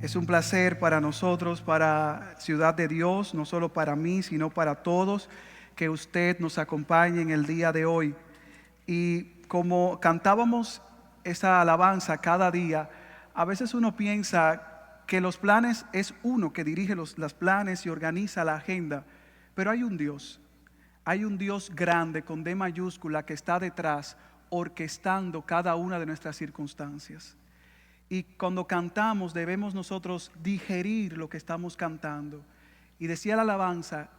Es un placer para nosotros, para Ciudad de Dios, no solo para mí, sino para todos, que usted nos acompañe en el día de hoy. Y como cantábamos esa alabanza cada día, a veces uno piensa que los planes es uno que dirige los planes y organiza la agenda, pero hay un Dios grande con D mayúscula que está detrás, orquestando cada una de nuestras circunstancias. Y cuando cantamos debemos nosotros digerir lo que estamos cantando. Y decía la alabanza,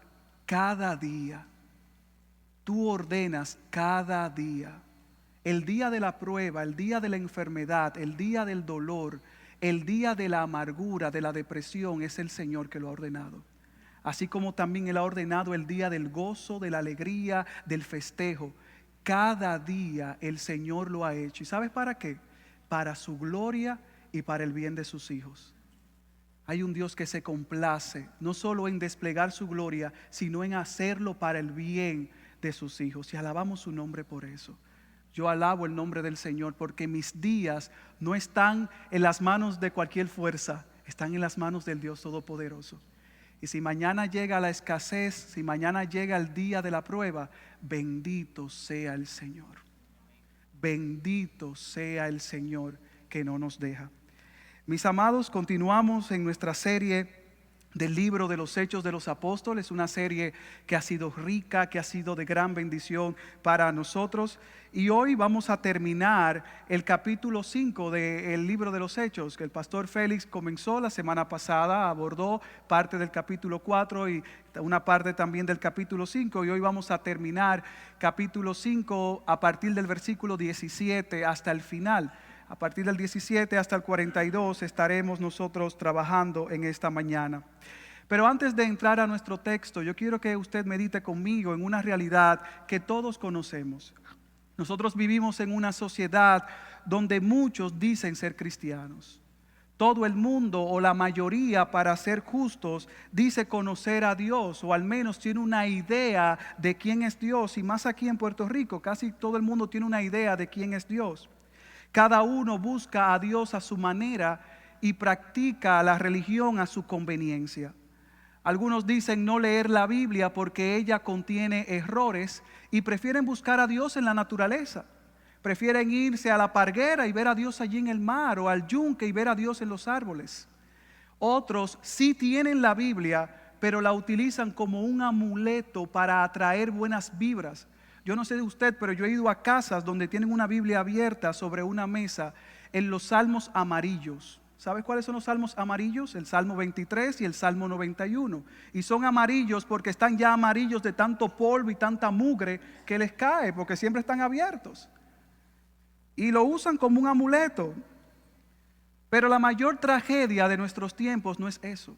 cada día, tú ordenas cada día. El día de la prueba, el día de la enfermedad, el día del dolor, el día de la amargura, de la depresión, es el Señor que lo ha ordenado. Así como también Él ha ordenado el día del gozo, de la alegría, del festejo. Cada día el Señor lo ha hecho. ¿Y sabes para qué? Para su gloria y para el bien de sus hijos. Hay un Dios que se complace no solo en desplegar su gloria, sino en hacerlo para el bien de sus hijos. Y alabamos su nombre por eso. Yo alabo el nombre del Señor porque mis días no están en las manos de cualquier fuerza, están en las manos del Dios Todopoderoso. Y si mañana llega la escasez, si mañana llega el día de la prueba, bendito sea el Señor. Bendito sea el Señor que no nos deja. Mis amados, continuamos en nuestra serie del libro de los Hechos de los Apóstoles, una serie que ha sido rica, que ha sido de gran bendición para nosotros. Y hoy vamos a terminar el capítulo 5 del libro de los Hechos, que el pastor Félix comenzó la semana pasada, abordó parte del capítulo 4 y una parte también del capítulo 5. Y hoy vamos a terminar capítulo 5 a partir del versículo 17 hasta el final. A partir del 17 hasta el 42 estaremos nosotros trabajando en esta mañana. Pero antes de entrar a nuestro texto, yo quiero que usted medite conmigo en una realidad que todos conocemos. Nosotros vivimos en una sociedad donde muchos dicen ser cristianos. Todo el mundo o la mayoría, para ser justos, dice conocer a Dios o al menos tiene una idea de quién es Dios. Y más aquí en Puerto Rico, casi todo el mundo tiene una idea de quién es Dios. Cada uno busca a Dios a su manera y practica la religión a su conveniencia. Algunos dicen no leer la Biblia porque ella contiene errores y prefieren buscar a Dios en la naturaleza. Prefieren irse a la parguera y ver a Dios allí en el mar o al yunque y ver a Dios en los árboles. Otros sí tienen la Biblia, pero la utilizan como un amuleto para atraer buenas vibras. Yo no sé de usted, pero yo he ido a casas donde tienen una Biblia abierta sobre una mesa en los salmos amarillos. ¿Sabes cuáles son los salmos amarillos? El Salmo 23 y el Salmo 91. Y son amarillos porque están ya amarillos de tanto polvo y tanta mugre que les cae, porque siempre están abiertos. Y lo usan como un amuleto. Pero la mayor tragedia de nuestros tiempos no es eso.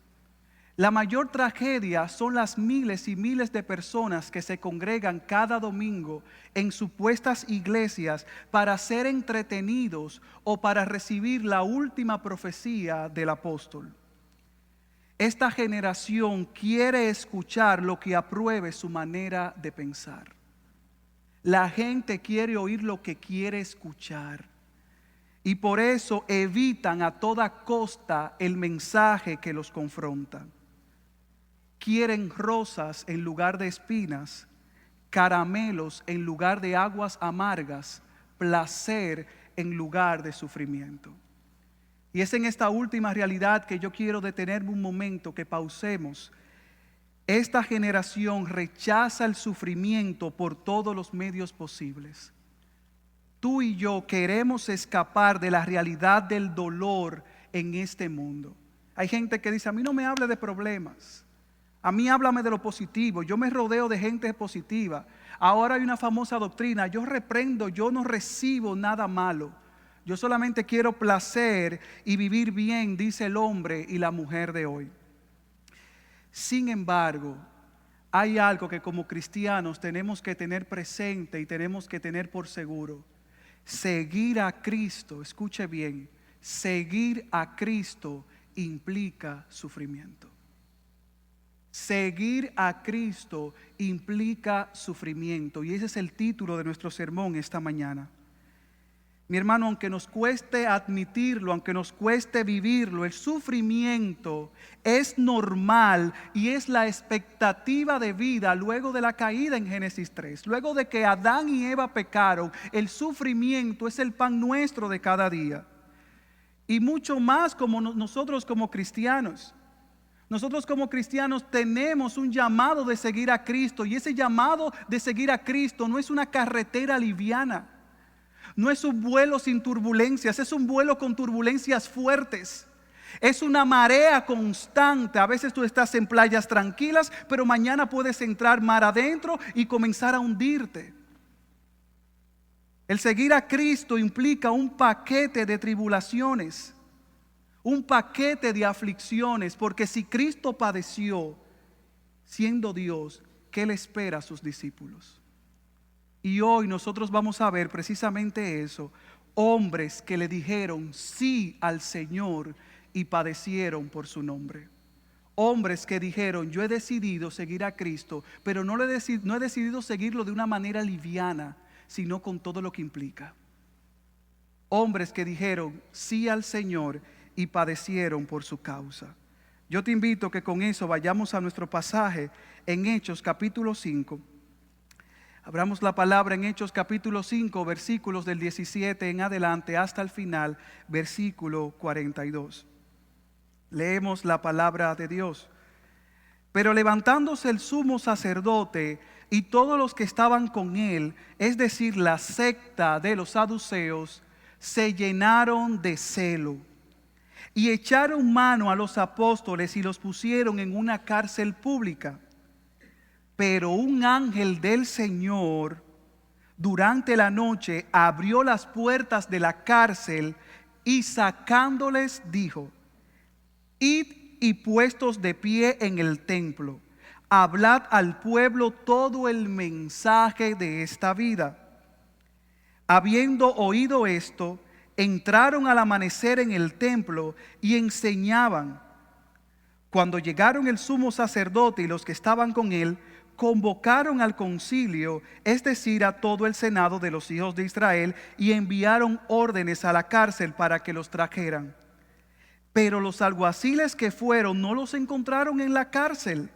La mayor tragedia son las miles y miles de personas que se congregan cada domingo en supuestas iglesias para ser entretenidos o para recibir la última profecía del apóstol. Esta generación quiere escuchar lo que apruebe su manera de pensar. La gente quiere oír lo que quiere escuchar. Y por eso evitan a toda costa el mensaje que los confronta. Quieren rosas en lugar de espinas, caramelos en lugar de aguas amargas, placer en lugar de sufrimiento. Y es en esta última realidad que yo quiero detenerme un momento, que pausemos. Esta generación rechaza el sufrimiento por todos los medios posibles. Tú y yo queremos escapar de la realidad del dolor en este mundo. Hay gente que dice, a mí no me hable de problemas. A mí háblame de lo positivo. Yo me rodeo de gente positiva. Ahora hay una famosa doctrina. Yo reprendo, yo no recibo nada malo. Yo solamente quiero placer y vivir bien, dice el hombre y la mujer de hoy. Sin embargo, hay algo que como cristianos tenemos que tener presente y tenemos que tener por seguro. Seguir a Cristo, escuche bien, seguir a Cristo implica sufrimiento. Seguir a Cristo implica sufrimiento, y ese es el título de nuestro sermón esta mañana. Mi hermano, aunque nos cueste admitirlo, aunque nos cueste vivirlo, el sufrimiento es normal y es la expectativa de vida luego de la caída en Génesis 3. Luego de que Adán y Eva pecaron, el sufrimiento es el pan nuestro de cada día. Y mucho más como nosotros como cristianos. Nosotros como cristianos tenemos un llamado de seguir a Cristo, y ese llamado de seguir a Cristo no es una carretera liviana. No es un vuelo sin turbulencias, es un vuelo con turbulencias fuertes. Es una marea constante. A veces tú estás en playas tranquilas, pero mañana puedes entrar mar adentro y comenzar a hundirte. El seguir a Cristo implica un paquete de tribulaciones, un paquete de aflicciones, porque si Cristo padeció siendo Dios, ¿qué le espera a sus discípulos? Y hoy nosotros vamos a ver precisamente eso, hombres que le dijeron sí al Señor y padecieron por su nombre. Hombres que dijeron, yo he decidido seguir a Cristo, pero no he decidido seguirlo de una manera liviana, sino con todo lo que implica. Hombres que dijeron sí al Señor y padecieron por su causa. Yo te invito que con eso vayamos a nuestro pasaje en Hechos capítulo 5. Abramos la palabra en Hechos capítulo 5, versículos del 17 en adelante hasta el final, versículo 42. Leemos la palabra de Dios. Pero levantándose el sumo sacerdote y todos los que estaban con él, es decir, la secta de los saduceos, se llenaron de celo y echaron mano a los apóstoles y los pusieron en una cárcel pública. Pero un ángel del Señor durante la noche abrió las puertas de la cárcel y sacándoles dijo: id y puestos de pie en el templo, hablad al pueblo todo el mensaje de esta vida. Habiendo oído esto, entraron al amanecer en el templo y enseñaban. Cuando llegaron el sumo sacerdote y los que estaban con él, convocaron al concilio, es decir, a todo el senado de los hijos de Israel, y enviaron órdenes a la cárcel para que los trajeran. Pero los alguaciles que fueron no los encontraron en la cárcel.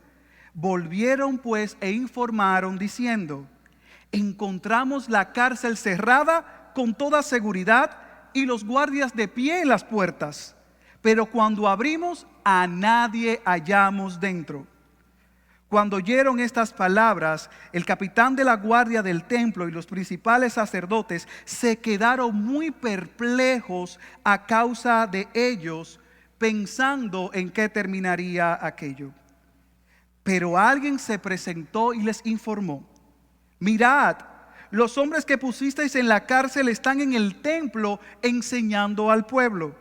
Volvieron pues e informaron diciendo: encontramos la cárcel cerrada con toda seguridad y los guardias de pie en las puertas, pero cuando abrimos a nadie hallamos dentro. Cuando oyeron estas palabras, el capitán de la guardia del templo y los principales sacerdotes se quedaron muy perplejos a causa de ellos, pensando en qué terminaría aquello. Pero alguien se presentó y les informó: mirad, los hombres que pusisteis en la cárcel están en el templo enseñando al pueblo.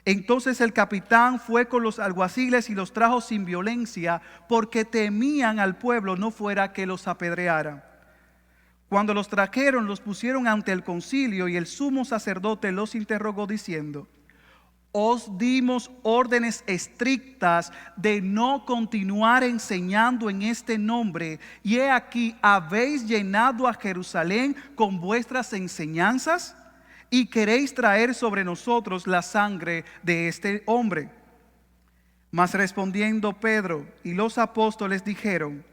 Entonces el capitán fue con los alguaciles y los trajo sin violencia, porque temían al pueblo no fuera que los apedreara. Cuando los trajeron, los pusieron ante el concilio, y el sumo sacerdote los interrogó diciendo: os dimos órdenes estrictas de no continuar enseñando en este nombre, y he aquí habéis llenado a Jerusalén con vuestras enseñanzas, y queréis traer sobre nosotros la sangre de este hombre. Mas respondiendo Pedro y los apóstoles dijeron: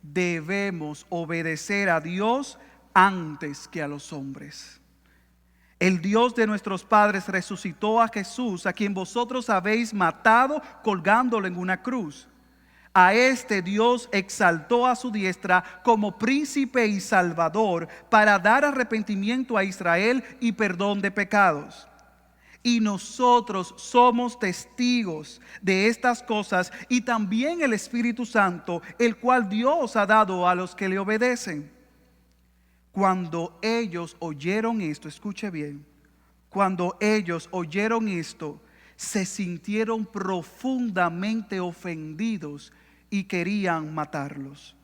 debemos obedecer a Dios antes que a los hombres. El Dios de nuestros padres resucitó a Jesús, a quien vosotros habéis matado colgándolo en una cruz. A este Dios exaltó a su diestra como príncipe y salvador, para dar arrepentimiento a Israel y perdón de pecados. Y nosotros somos testigos de estas cosas, y también el Espíritu Santo, el cual Dios ha dado a los que le obedecen. Cuando ellos oyeron esto, escuche bien, cuando ellos oyeron esto, se sintieron profundamente ofendidos y querían matarlos.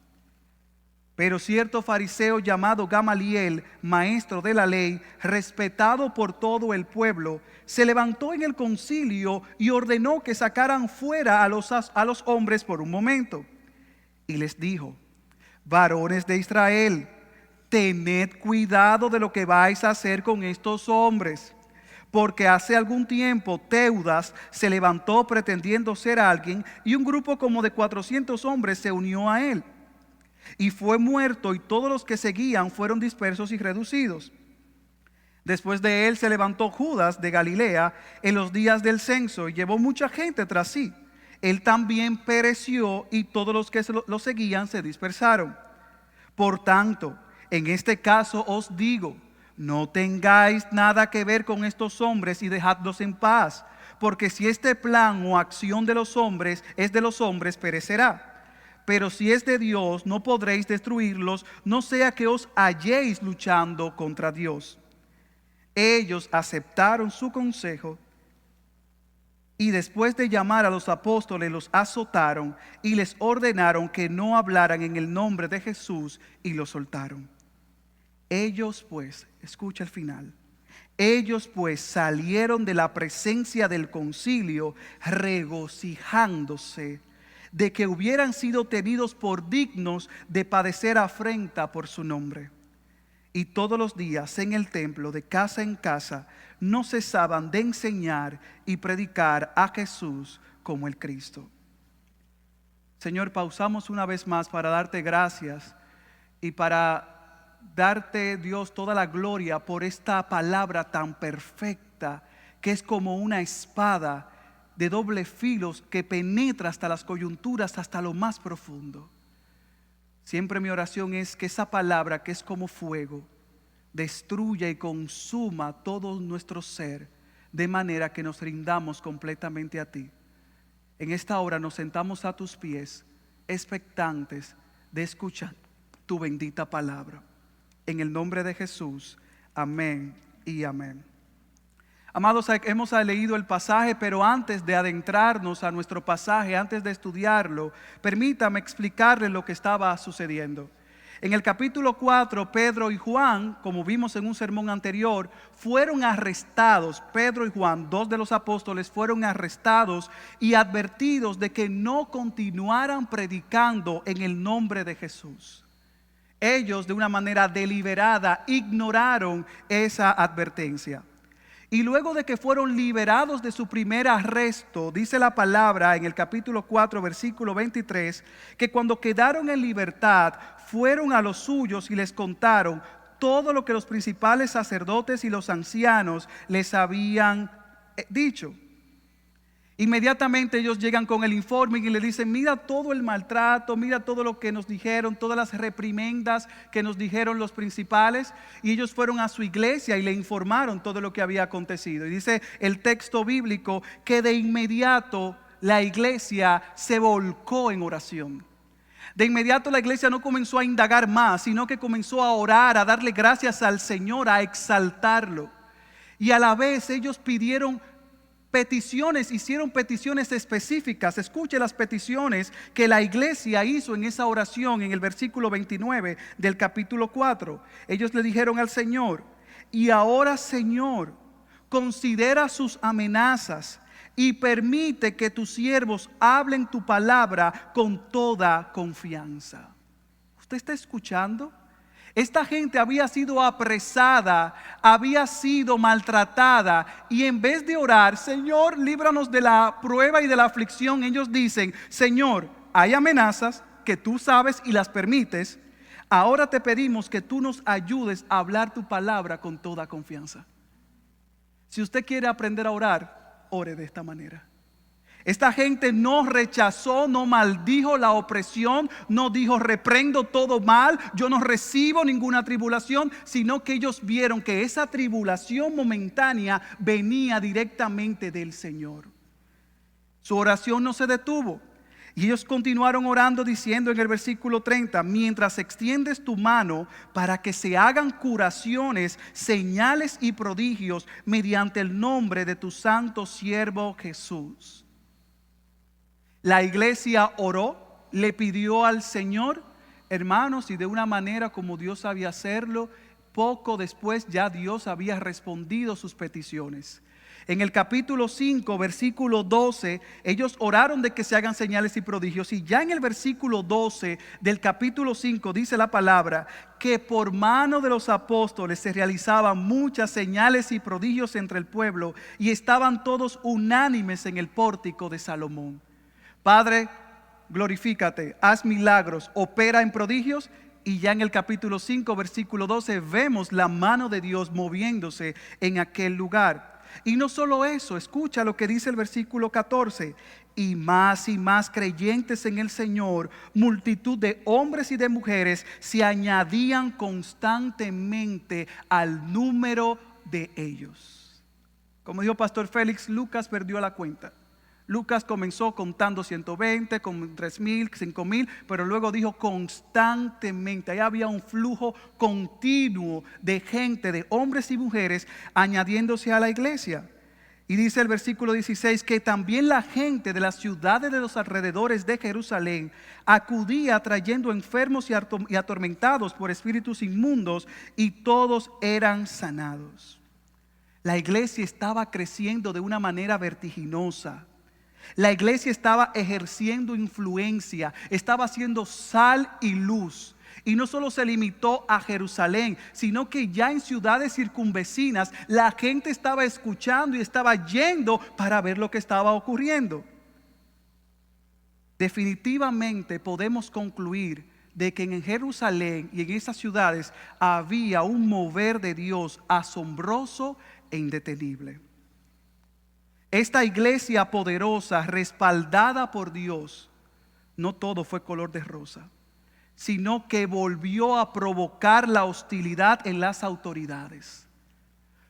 Pero cierto fariseo llamado Gamaliel, maestro de la ley, respetado por todo el pueblo, se levantó en el concilio y ordenó que sacaran fuera a los hombres por un momento. Y les dijo: varones de Israel, tened cuidado de lo que vais a hacer con estos hombres. Porque hace algún tiempo Teudas se levantó pretendiendo ser alguien, y un grupo como de 400 hombres se unió a él. Y fue muerto, y todos los que seguían fueron dispersos y reducidos. Después de él se levantó Judas de Galilea en los días del censo, y llevó mucha gente tras sí. Él también pereció, y todos los que lo seguían se dispersaron. Por tanto, en este caso os digo, no tengáis nada que ver con estos hombres y dejadlos en paz, porque si este plan o acción de los hombres es de los hombres, perecerá. Pero si es de Dios, no podréis destruirlos, no sea que os halléis luchando contra Dios. Ellos aceptaron su consejo, y después de llamar a los apóstoles, los azotaron y les ordenaron que no hablaran en el nombre de Jesús, y los soltaron. Ellos pues, escucha el final, ellos pues salieron de la presencia del concilio regocijándose de que hubieran sido tenidos por dignos de padecer afrenta por su nombre. Y todos los días en el templo, de casa en casa, no cesaban de enseñar y predicar a Jesús como el Cristo. Señor, pausamos una vez más para darte gracias y para darte, Dios, toda la gloria por esta palabra tan perfecta, que es como una espada de doble filo que penetra hasta las coyunturas, hasta lo más profundo. Siempre mi oración es que esa palabra, que es como fuego, destruya y consuma todo nuestro ser, de manera que nos rindamos completamente a ti. En esta hora nos sentamos a tus pies, expectantes de escuchar tu bendita palabra. En el nombre de Jesús, amén y amén. Amados, hemos leído el pasaje, pero antes de adentrarnos a nuestro pasaje, antes de estudiarlo, permítame explicarles lo que estaba sucediendo. En el capítulo 4, Pedro y Juan, como vimos en un sermón anterior, fueron arrestados. Pedro y Juan, dos de los apóstoles, fueron arrestados y advertidos de que no continuaran predicando en el nombre de Jesús. Ellos, de una manera deliberada, ignoraron esa advertencia. Y luego de que fueron liberados de su primer arresto, dice la palabra en el capítulo 4, versículo 23, que cuando quedaron en libertad, fueron a los suyos y les contaron todo lo que los principales sacerdotes y los ancianos les habían dicho. Inmediatamente ellos llegan con el informe y le dicen: mira todo el maltrato, mira todo lo que nos dijeron, todas las reprimendas que nos dijeron los principales. Y ellos fueron a su iglesia y le informaron todo lo que había acontecido. Y dice el texto bíblico que de inmediato la iglesia se volcó en oración. De inmediato la iglesia no comenzó a indagar más, sino que comenzó a orar, a darle gracias al Señor, a exaltarlo. Y a la vez ellos hicieron peticiones específicas. Escuche las peticiones que la iglesia hizo en esa oración en el versículo 29 del capítulo 4. Ellos le dijeron al Señor: y ahora, Señor, considera sus amenazas y permite que tus siervos hablen tu palabra con toda confianza. ¿Usted está escuchando? Esta gente había sido apresada, había sido maltratada, y en vez de orar: Señor, líbranos de la prueba y de la aflicción, ellos dicen: Señor, hay amenazas que tú sabes y las permites. Ahora te pedimos que tú nos ayudes a hablar tu palabra con toda confianza. Si usted quiere aprender a orar, ore de esta manera. Esta gente no rechazó, no maldijo la opresión, no dijo: reprendo todo mal, yo no recibo ninguna tribulación, sino que ellos vieron que esa tribulación momentánea venía directamente del Señor. Su oración no se detuvo y ellos continuaron orando, diciendo en el versículo 30: mientras extiendes tu mano para que se hagan curaciones, señales y prodigios mediante el nombre de tu santo siervo Jesús. La iglesia oró, le pidió al Señor, hermanos, y de una manera como Dios sabía hacerlo. Poco después ya Dios había respondido sus peticiones. En el capítulo 5, versículo 12, ellos oraron de que se hagan señales y prodigios. Y ya en el versículo 12 del capítulo 5 dice la palabra que por mano de los apóstoles se realizaban muchas señales y prodigios entre el pueblo y estaban todos unánimes en el pórtico de Salomón. Padre, glorifícate, haz milagros, opera en prodigios. Y ya en el capítulo 5, versículo 12, vemos la mano de Dios moviéndose en aquel lugar. Y no solo eso, escucha lo que dice el versículo 14. Y más creyentes en el Señor, multitud de hombres y de mujeres se añadían constantemente al número de ellos. Como dijo Pastor Félix, Lucas perdió la cuenta. Lucas comenzó contando 120, con 3,000, 5,000, pero luego dijo constantemente. Ahí había un flujo continuo de gente, de hombres y mujeres añadiéndose a la iglesia. Y dice el versículo 16 que también la gente de las ciudades de los alrededores de Jerusalén acudía trayendo enfermos y atormentados por espíritus inmundos, y todos eran sanados. La iglesia estaba creciendo de una manera vertiginosa. La iglesia estaba ejerciendo influencia, estaba haciendo sal y luz. Y no solo se limitó a Jerusalén, sino que ya en ciudades circunvecinas la gente estaba escuchando y estaba yendo para ver lo que estaba ocurriendo. Definitivamente podemos concluir de que en Jerusalén y en esas ciudades había un mover de Dios asombroso e indetenible. Esta iglesia poderosa, respaldada por Dios, no todo fue color de rosa, sino que volvió a provocar la hostilidad en las autoridades.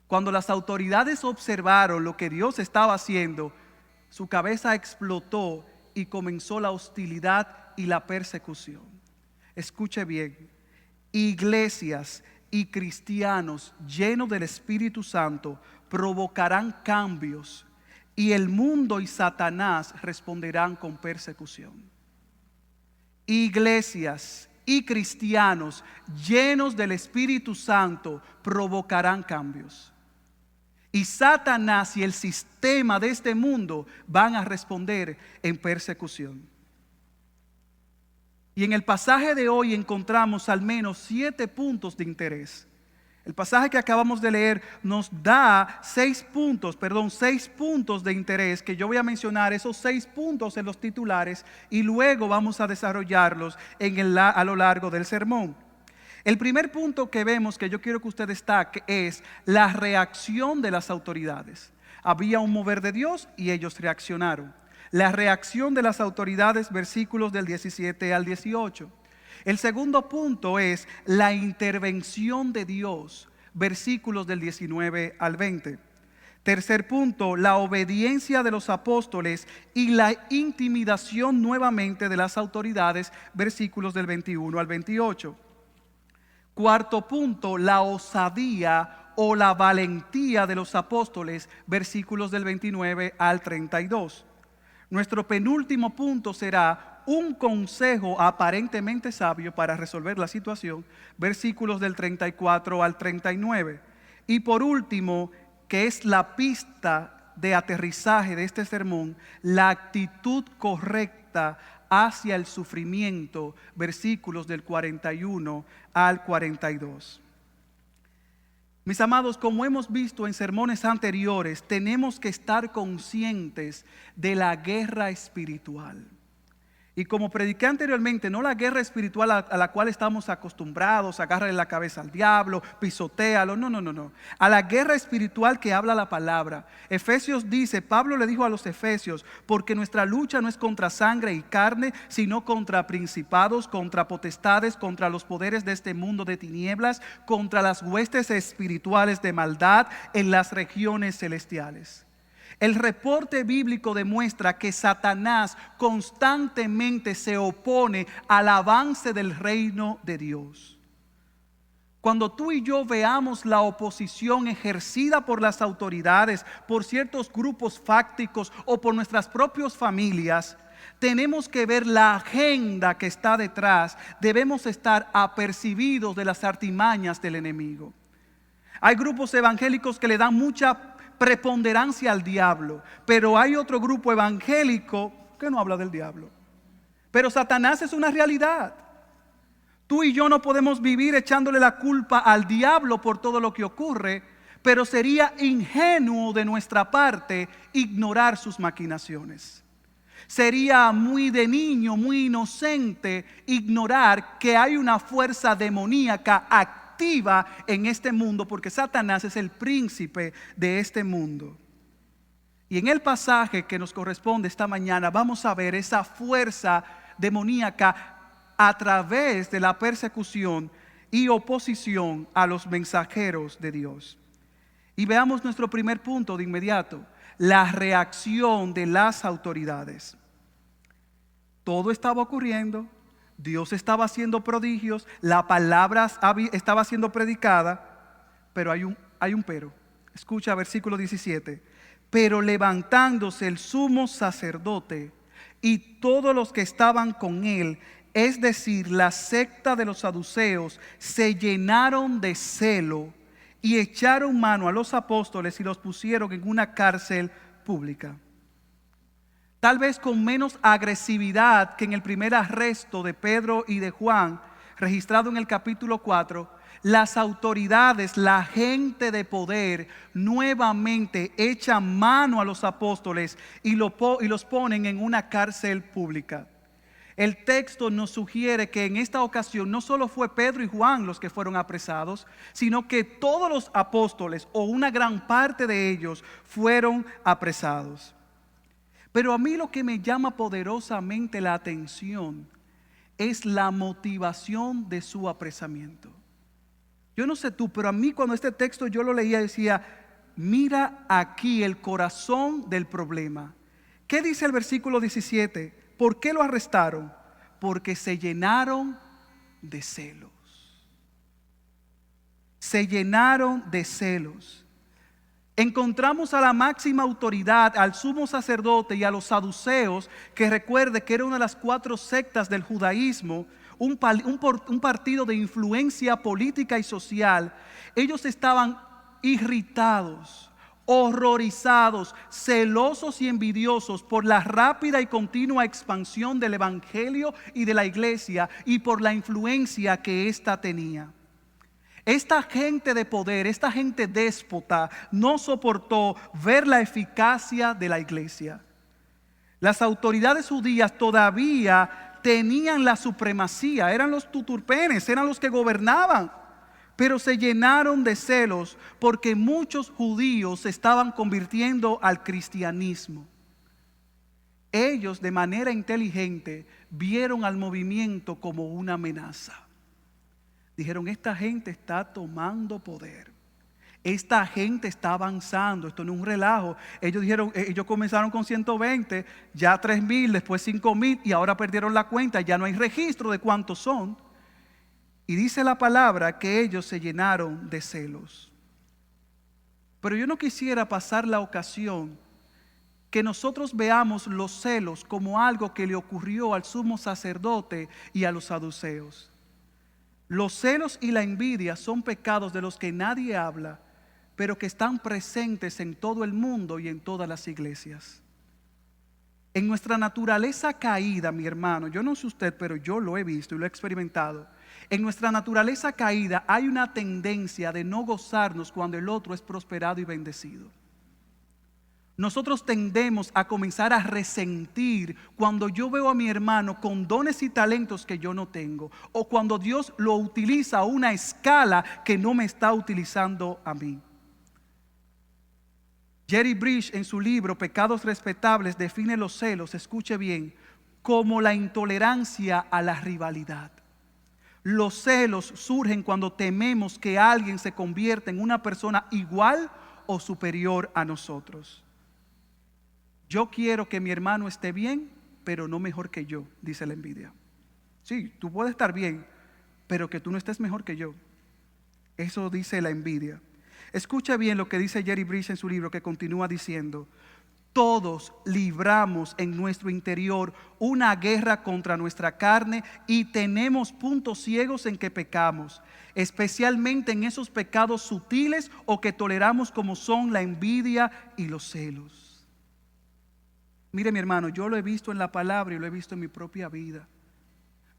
Cuando las autoridades observaron lo que Dios estaba haciendo, su cabeza explotó y comenzó la hostilidad y la persecución. Escuche bien, iglesias y cristianos llenos del Espíritu Santo provocarán cambios, y el mundo y Satanás responderán con persecución. Iglesias y cristianos llenos del Espíritu Santo provocarán cambios. Y Satanás y el sistema de este mundo van a responder en persecución. Y en el pasaje de hoy encontramos al menos 7 puntos de interés. El pasaje que acabamos de leer nos da 6 puntos de interés, que yo voy a mencionar esos 6 puntos en los titulares y luego vamos a desarrollarlos a lo largo del sermón. El primer punto que vemos, que yo quiero que usted destaque, es la reacción de las autoridades. Había un mover de Dios y ellos reaccionaron. La reacción de las autoridades, versículos del 17 al 18. El segundo punto es la intervención de Dios, versículos del 19 al 20. Tercer punto, la obediencia de los apóstoles y la intimidación nuevamente de las autoridades, versículos del 21 al 28. Cuarto punto, la osadía o la valentía de los apóstoles, versículos del 29 al 32. Nuestro penúltimo punto será un consejo aparentemente sabio para resolver la situación, versículos del 34 al 39. Y por último, que es la pista de aterrizaje de este sermón, la actitud correcta hacia el sufrimiento, versículos del 41 al 42. Mis amados, como hemos visto en sermones anteriores, tenemos que estar conscientes de la guerra espiritual. Y como prediqué anteriormente, no la guerra espiritual a la cual estamos acostumbrados, agarrarle la cabeza al diablo, pisotéalo, no. A la guerra espiritual que habla la palabra. Efesios dice, Pablo le dijo a los efesios, porque nuestra lucha no es contra sangre y carne, sino contra principados, contra potestades, contra los poderes de este mundo de tinieblas, contra las huestes espirituales de maldad en las regiones celestiales. El reporte bíblico demuestra que Satanás constantemente se opone al avance del reino de Dios. Cuando tú y yo veamos la oposición ejercida por las autoridades, por ciertos grupos fácticos o por nuestras propias familias, tenemos que ver la agenda que está detrás. Debemos estar apercibidos de las artimañas del enemigo. Hay grupos evangélicos que le dan mucha preponderancia al diablo, pero hay otro grupo evangélico que no habla del diablo. Pero Satanás es una realidad. Tú y yo no podemos vivir echándole la culpa al diablo por todo lo que ocurre, pero sería ingenuo de nuestra parte ignorar sus maquinaciones. Sería muy de niño, muy inocente ignorar que hay una fuerza demoníaca activa en este mundo, porque Satanás es el príncipe de este mundo. Y en el pasaje que nos corresponde esta mañana vamos a ver esa fuerza demoníaca a través de la persecución y oposición a los mensajeros de Dios. Y veamos nuestro primer punto de inmediato: la reacción de las autoridades. Todo estaba ocurriendo, Dios estaba haciendo prodigios, la palabra estaba siendo predicada, pero hay un pero. Escucha versículo 17. Pero levantándose el sumo sacerdote y todos los que estaban con él, es decir, la secta de los saduceos, se llenaron de celo y echaron mano a los apóstoles y los pusieron en una cárcel pública. Tal vez con menos agresividad que en el primer arresto de Pedro y de Juan, registrado en el capítulo 4, las autoridades, la gente de poder, nuevamente echan mano a los apóstoles y los ponen en una cárcel pública. El texto nos sugiere que en esta ocasión no solo fue Pedro y Juan los que fueron apresados, sino que todos los apóstoles o una gran parte de ellos fueron apresados. Pero a mí lo que me llama poderosamente la atención es la motivación de su apresamiento. Yo no sé tú, pero a mí cuando este texto yo lo leía decía, mira aquí el corazón del problema. ¿Qué dice el versículo 17? ¿Por qué lo arrestaron? Porque se llenaron de celos. Se llenaron de celos. Encontramos a la máxima autoridad, al sumo sacerdote y a los saduceos, que recuerde que era una de las 4 sectas del judaísmo, un partido de influencia política y social. Ellos estaban irritados, horrorizados, celosos y envidiosos por la rápida y continua expansión del evangelio y de la iglesia y por la influencia que ésta tenía. Esta gente de poder, esta gente déspota, no soportó ver la eficacia de la iglesia. Las autoridades judías todavía tenían la supremacía, eran los tuturpenes, eran los que gobernaban. Pero se llenaron de celos porque muchos judíos se estaban convirtiendo al cristianismo. Ellos de manera inteligente vieron al movimiento como una amenaza. Dijeron, esta gente está tomando poder. Esta gente está avanzando, esto no es un relajo. Ellos dijeron, ellos comenzaron con 120, ya 3,000, después 5,000 y ahora perdieron la cuenta, ya no hay registro de cuántos son. Y dice la palabra que ellos se llenaron de celos. Pero yo no quisiera pasar la ocasión que nosotros veamos los celos como algo que le ocurrió al sumo sacerdote y a los saduceos. Los celos y la envidia son pecados de los que nadie habla, pero que están presentes en todo el mundo y en todas las iglesias. En nuestra naturaleza caída, mi hermano, yo no sé usted, pero yo lo he visto y lo he experimentado. En nuestra naturaleza caída hay una tendencia de no gozarnos cuando el otro es prosperado y bendecido. Nosotros tendemos a comenzar a resentir cuando yo veo a mi hermano con dones y talentos que yo no tengo, o cuando Dios lo utiliza a una escala que no me está utilizando a mí. Jerry Bridge en su libro Pecados Respetables define los celos, escuche bien, como la intolerancia a la rivalidad. Los celos surgen cuando tememos que alguien se convierta en una persona igual o superior a nosotros. Yo quiero que mi hermano esté bien, pero no mejor que yo, dice la envidia. Sí, tú puedes estar bien, pero que tú no estés mejor que yo. Eso dice la envidia. Escucha bien lo que dice Jerry Bridge en su libro, que continúa diciendo: Todos libramos en nuestro interior una guerra contra nuestra carne y tenemos puntos ciegos en que pecamos, especialmente en esos pecados sutiles o que toleramos, como son la envidia y los celos. Mire, mi hermano, yo lo he visto en la palabra y lo he visto en mi propia vida.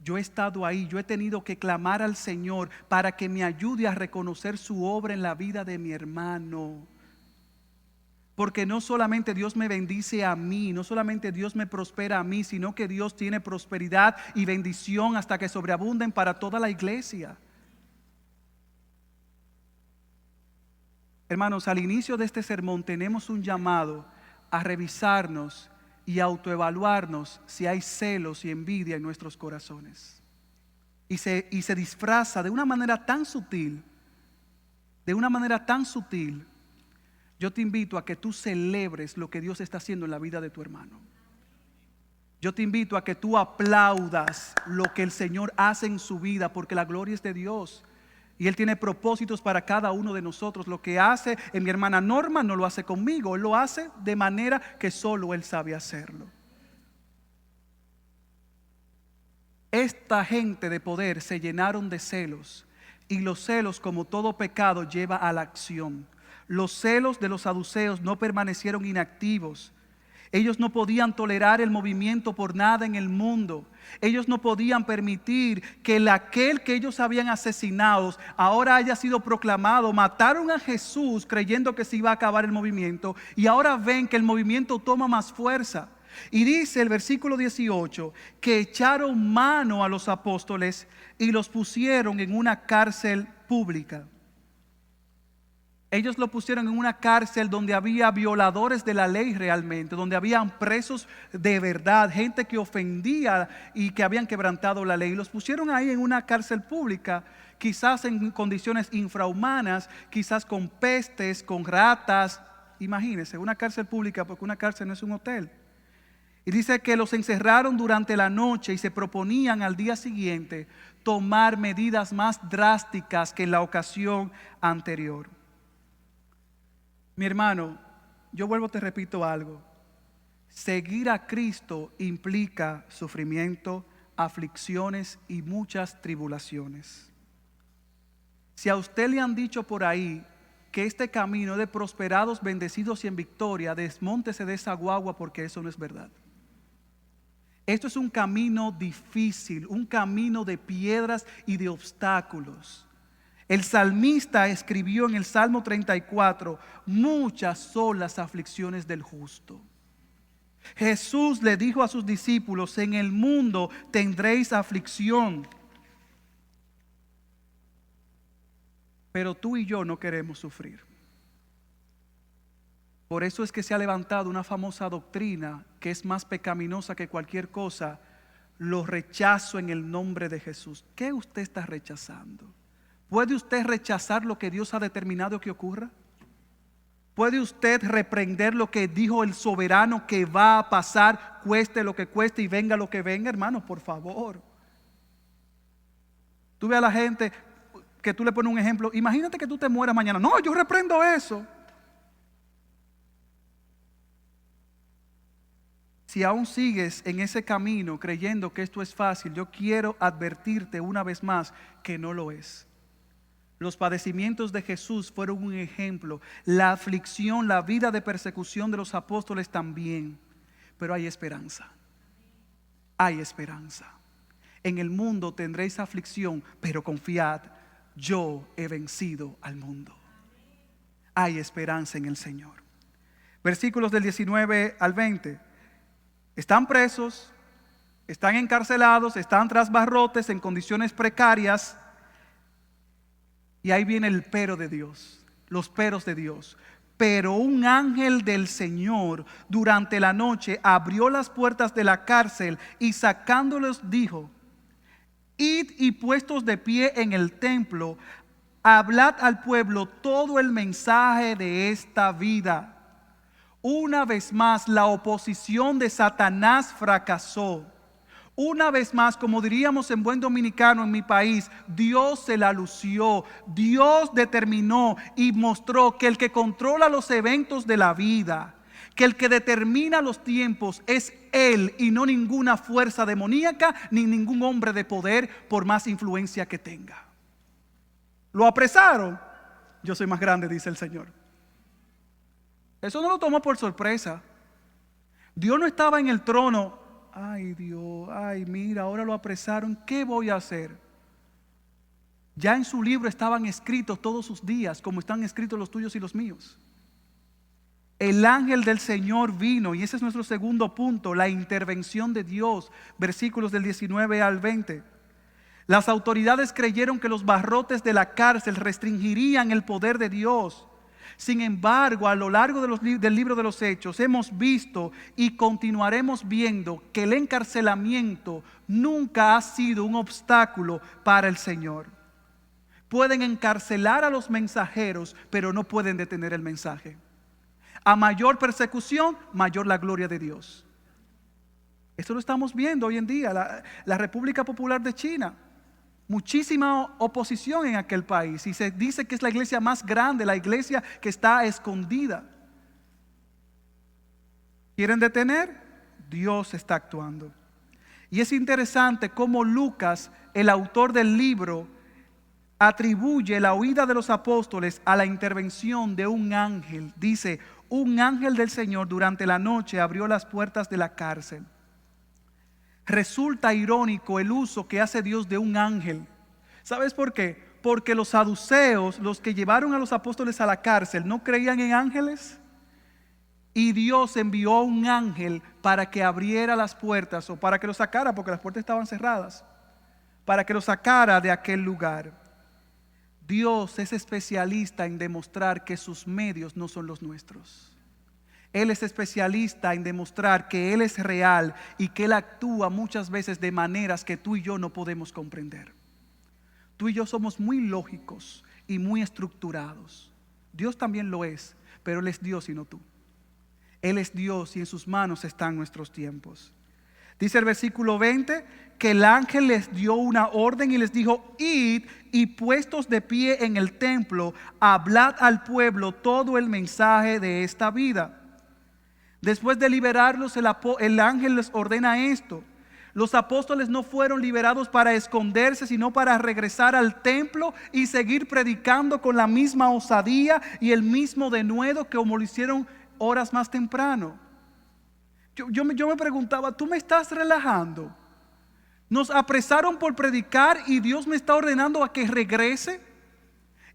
Yo he estado ahí, yo he tenido que clamar al Señor para que me ayude a reconocer su obra en la vida de mi hermano. Porque no solamente Dios me bendice a mí, no solamente Dios me prospera a mí, sino que Dios tiene prosperidad y bendición hasta que sobreabunden para toda la iglesia. Hermanos, al inicio de este sermón tenemos un llamado a revisarnos y autoevaluarnos si hay celos y envidia en nuestros corazones. Y se disfraza de una manera tan sutil, Yo te invito a que tú celebres lo que Dios está haciendo en la vida de tu hermano. Yo te invito a que tú aplaudas lo que el Señor hace en su vida, porque la gloria es de Dios. Y Él tiene propósitos para cada uno de nosotros. Lo que hace en mi hermana Norma no lo hace conmigo. Él lo hace de manera que solo Él sabe hacerlo. Esta gente de poder se llenaron de celos. Y los celos, como todo pecado, lleva a la acción. Los celos de los saduceos no permanecieron inactivos. Ellos no podían tolerar el movimiento por nada en el mundo. Ellos no podían permitir que aquel que ellos habían asesinado ahora haya sido proclamado. Mataron a Jesús creyendo que se iba a acabar el movimiento, y ahora ven que el movimiento toma más fuerza. Y dice el versículo 18 que echaron mano a los apóstoles y los pusieron en una cárcel pública. Ellos lo pusieron en una cárcel donde había violadores de la ley realmente, donde habían presos de verdad, gente que ofendía y que habían quebrantado la ley. Los pusieron ahí en una cárcel pública, quizás en condiciones infrahumanas, quizás con pestes, con ratas. Imagínense, una cárcel pública, porque una cárcel no es un hotel. Y dice que los encerraron durante la noche y se proponían al día siguiente tomar medidas más drásticas que en la ocasión anterior. Mi hermano, yo vuelvo, te repito algo. Seguir a Cristo implica sufrimiento, aflicciones y muchas tribulaciones. Si a usted le han dicho por ahí que este camino es de prosperados, bendecidos y en victoria, desmóntese de esa guagua, porque eso no es verdad. Esto es un camino difícil, un camino de piedras y de obstáculos. El salmista escribió en el Salmo 34: muchas son las aflicciones del justo. Jesús le dijo a sus discípulos: en el mundo tendréis aflicción. Pero tú y yo no queremos sufrir. Por eso es que se ha levantado una famosa doctrina que es más pecaminosa que cualquier cosa: lo rechazo en el nombre de Jesús. ¿Qué usted está rechazando? ¿Puede usted rechazar lo que Dios ha determinado que ocurra? ¿Puede usted reprender lo que dijo el soberano que va a pasar, cueste lo que cueste y venga lo que venga? Hermano, por favor. Tú ves a la gente que tú le pones un ejemplo. Imagínate que tú te mueras mañana. No, yo reprendo eso. Si aún sigues en ese camino creyendo que esto es fácil, yo quiero advertirte una vez más que no lo es. Los padecimientos de Jesús fueron un ejemplo. La aflicción, la vida de persecución de los apóstoles también. Pero hay esperanza. Hay esperanza. En el mundo tendréis aflicción, pero confiad, yo he vencido al mundo. Hay esperanza en el Señor. Versículos del 19 al 20. Están presos, están encarcelados, están tras barrotes en condiciones precarias. Y ahí viene el pero de Dios, los peros de Dios. Pero un ángel del Señor durante la noche abrió las puertas de la cárcel y sacándolos dijo: id y puestos de pie en el templo, hablad al pueblo todo el mensaje de esta vida. Una vez más, la oposición de Satanás fracasó. Una vez más, como diríamos en buen dominicano en mi país, Dios se la lució. Dios determinó y mostró que el que controla los eventos de la vida, que el que determina los tiempos es Él y no ninguna fuerza demoníaca ni ningún hombre de poder, por más influencia que tenga. Lo apresaron. Yo soy más grande, dice el Señor. Eso no lo tomó por sorpresa. Dios no estaba en el trono. Ay Dios, ay mira, ahora lo apresaron. ¿Qué voy a hacer? Ya en su libro estaban escritos todos sus días, como están escritos los tuyos y los míos. El ángel del Señor vino, y ese es nuestro segundo punto, la intervención de Dios, versículos del 19 al 20. Las autoridades creyeron que los barrotes de la cárcel restringirían el poder de Dios. Sin embargo, a lo largo del libro de los Hechos hemos visto y continuaremos viendo que el encarcelamiento nunca ha sido un obstáculo para el Señor. Pueden encarcelar a los mensajeros, pero no pueden detener el mensaje. A mayor persecución, mayor la gloria de Dios. Esto lo estamos viendo hoy en día. La República Popular de China, muchísima oposición en aquel país, y se dice que es la iglesia más grande, la iglesia que está escondida. ¿Quieren detener? Dios está actuando. Y es interesante cómo Lucas, el autor del libro, atribuye la huida de los apóstoles a la intervención de un ángel. Dice: un ángel del Señor durante la noche abrió las puertas de la cárcel. Resulta irónico el uso que hace Dios de un ángel. ¿Sabes por qué? Porque los saduceos, los que llevaron a los apóstoles a la cárcel, no creían en ángeles. Y Dios envió un ángel para que abriera las puertas, o para que los sacara, porque las puertas estaban cerradas, para que los sacara de aquel lugar. Dios es especialista en demostrar que sus medios no son los nuestros. Él es especialista en demostrar que Él es real y que Él actúa muchas veces de maneras que tú y yo no podemos comprender. Tú y yo somos muy lógicos y muy estructurados. Dios también lo es, pero Él es Dios y no tú. Él es Dios y en sus manos están nuestros tiempos. Dice el versículo 20 que el ángel les dio una orden y les dijo: id y puestos de pie en el templo, hablad al pueblo todo el mensaje de esta vida. Después de liberarlos, el ángel les ordena esto. Los apóstoles no fueron liberados para esconderse, sino para regresar al templo y seguir predicando con la misma osadía y el mismo denuedo que como lo hicieron horas más temprano. Yo me preguntaba: ¿tú me estás relajando? Nos apresaron por predicar y Dios me está ordenando a que regrese.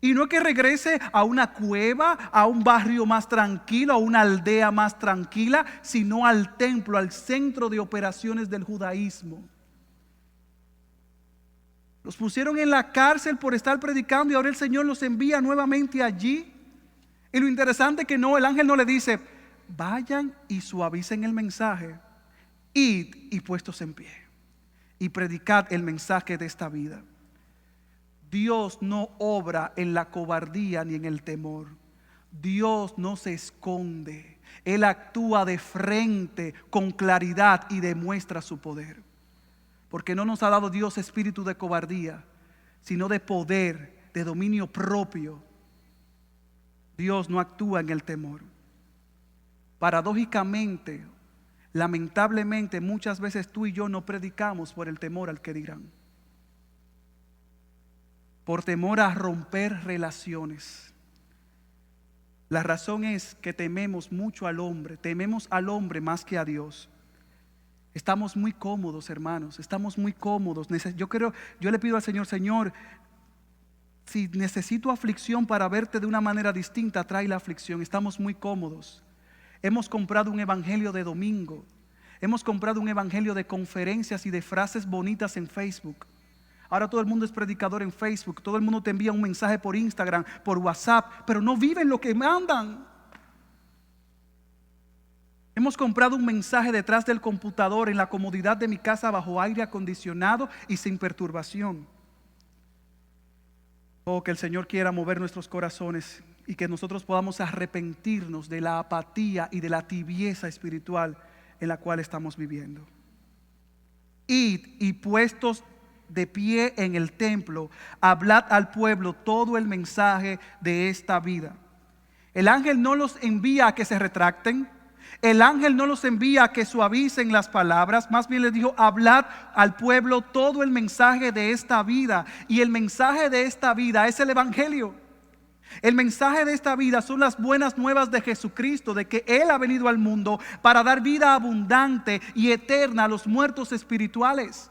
Y no que regrese a una cueva, a un barrio más tranquilo, a una aldea más tranquila, sino al templo, al centro de operaciones del judaísmo. Los pusieron en la cárcel por estar predicando y ahora el Señor los envía nuevamente allí. Y lo interesante es que el ángel no le dice: vayan y suavicen el mensaje, id y puestos en pie y predicad el mensaje de esta vida. Dios no obra en la cobardía ni en el temor. Dios no se esconde. Él actúa de frente con claridad y demuestra su poder. Porque no nos ha dado Dios espíritu de cobardía, sino de poder, de dominio propio. Dios no actúa en el temor. Paradójicamente, lamentablemente, muchas veces tú y yo no predicamos por el temor al que dirán. Por temor a romper relaciones. La razón es que tememos mucho al hombre, tememos al hombre más que a Dios. Estamos muy cómodos, hermanos, estamos muy cómodos. Yo le pido al Señor: Señor, si necesito aflicción para verte de una manera distinta, trae la aflicción. Estamos muy cómodos. Hemos comprado un evangelio de domingo. Hemos comprado un evangelio de conferencias y de frases bonitas en Facebook. Ahora todo el mundo es predicador en Facebook. Todo el mundo te envía un mensaje por Instagram, por WhatsApp, pero no viven lo que mandan. Hemos comprado un mensaje detrás del computador en la comodidad de mi casa bajo aire acondicionado y sin perturbación. Oh, que el Señor quiera mover nuestros corazones y que nosotros podamos arrepentirnos de la apatía y de la tibieza espiritual en la cual estamos viviendo. Id y puestos de pie en el templo, hablad al pueblo todo el mensaje de esta vida. El ángel no los envía a que se retracten. El ángel no los envía a que suavicen las palabras, más bien les dijo: hablad al pueblo todo el mensaje de esta vida. Y el mensaje de esta vida es el evangelio. El mensaje de esta vida son las buenas nuevas de Jesucristo, de que Él ha venido al mundo para dar vida abundante y eterna a los muertos espirituales.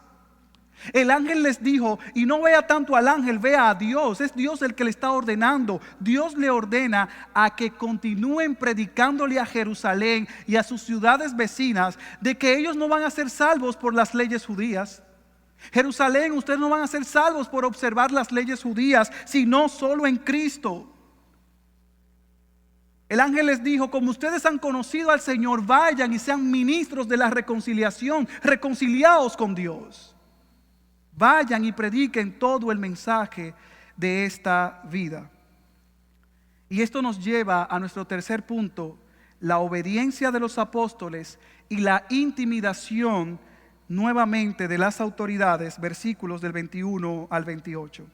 El ángel les dijo, y no vea tanto al ángel, vea a Dios. Es Dios el que le está ordenando. Dios le ordena a que continúen predicándole a Jerusalén y a sus ciudades vecinas de que ellos no van a ser salvos por las leyes judías. Jerusalén, ustedes no van a ser salvos por observar las leyes judías, sino solo en Cristo. El ángel les dijo: como ustedes han conocido al Señor, vayan y sean ministros de la reconciliación, reconciliados con Dios. Vayan y prediquen todo el mensaje de esta vida. Y esto nos lleva a nuestro tercer punto: la obediencia de los apóstoles y la intimidación nuevamente de las autoridades, versículos del 21 al 28.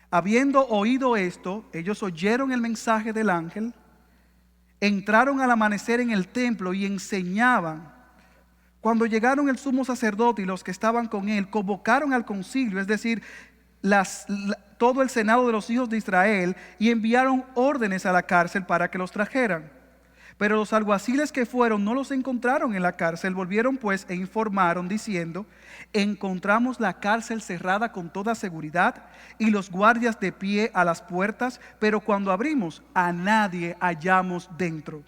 Habiendo oído esto, ellos oyeron el mensaje del ángel, entraron al amanecer en el templo y enseñaban. Cuando llegaron el sumo sacerdote y los que estaban con él, convocaron al concilio, es decir, todo el senado de los hijos de Israel, y enviaron órdenes a la cárcel para que los trajeran. Pero los alguaciles que fueron no los encontraron en la cárcel. Volvieron pues e informaron diciendo: encontramos la cárcel cerrada con toda seguridad y los guardias de pie a las puertas, pero cuando abrimos, a nadie hallamos dentro.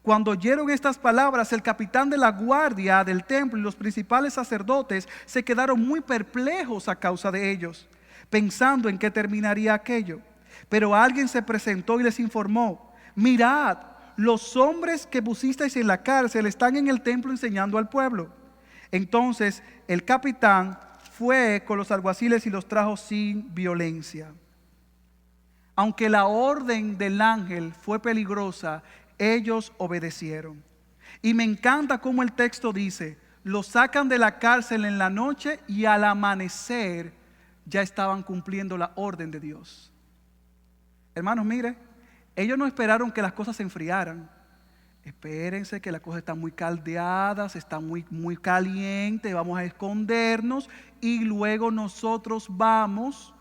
Cuando oyeron estas palabras, el capitán de la guardia del templo y los principales sacerdotes se quedaron muy perplejos a causa de ellos, pensando en qué terminaría aquello. Pero alguien se presentó y les informó: mirad, los hombres que pusisteis en la cárcel están en el templo enseñando al pueblo. Entonces el capitán fue con los alguaciles y los trajo sin violencia. Aunque la orden del ángel fue peligrosa, ellos obedecieron. Y me encanta cómo el texto dice: los sacan de la cárcel en la noche y al amanecer ya estaban cumpliendo la orden de Dios. Hermanos, mire, ellos no esperaron que las cosas se enfriaran. Espérense que las cosas están muy caldeadas, están muy calientes, vamos a escondernos y luego nosotros vamos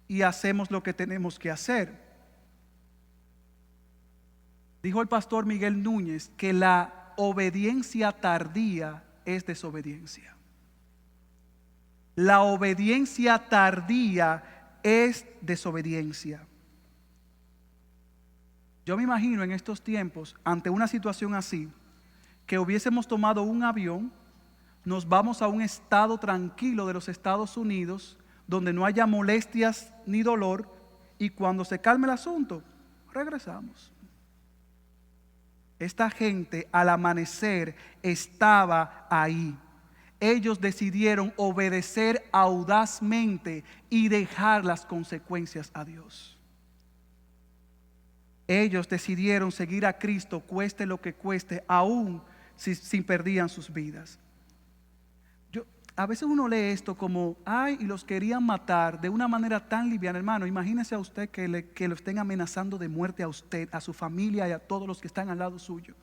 y hacemos lo que tenemos que hacer. Dijo el pastor Miguel Núñez que la obediencia tardía es desobediencia. La obediencia tardía es desobediencia. Yo me imagino en estos tiempos, ante una situación así, que hubiésemos tomado un avión, nos vamos a un estado tranquilo de los Estados Unidos, donde no haya molestias ni dolor, y cuando se calme el asunto, regresamos. Esta gente al amanecer estaba ahí. Ellos decidieron obedecer audazmente y dejar las consecuencias a Dios. Ellos decidieron seguir a Cristo, cueste lo que cueste, aún si perdían sus vidas. A veces uno lee esto como: ay, y los querían matar de una manera tan liviana. Hermano, imagínese a usted que lo estén amenazando de muerte a usted, a su familia y a todos los que están al lado suyo.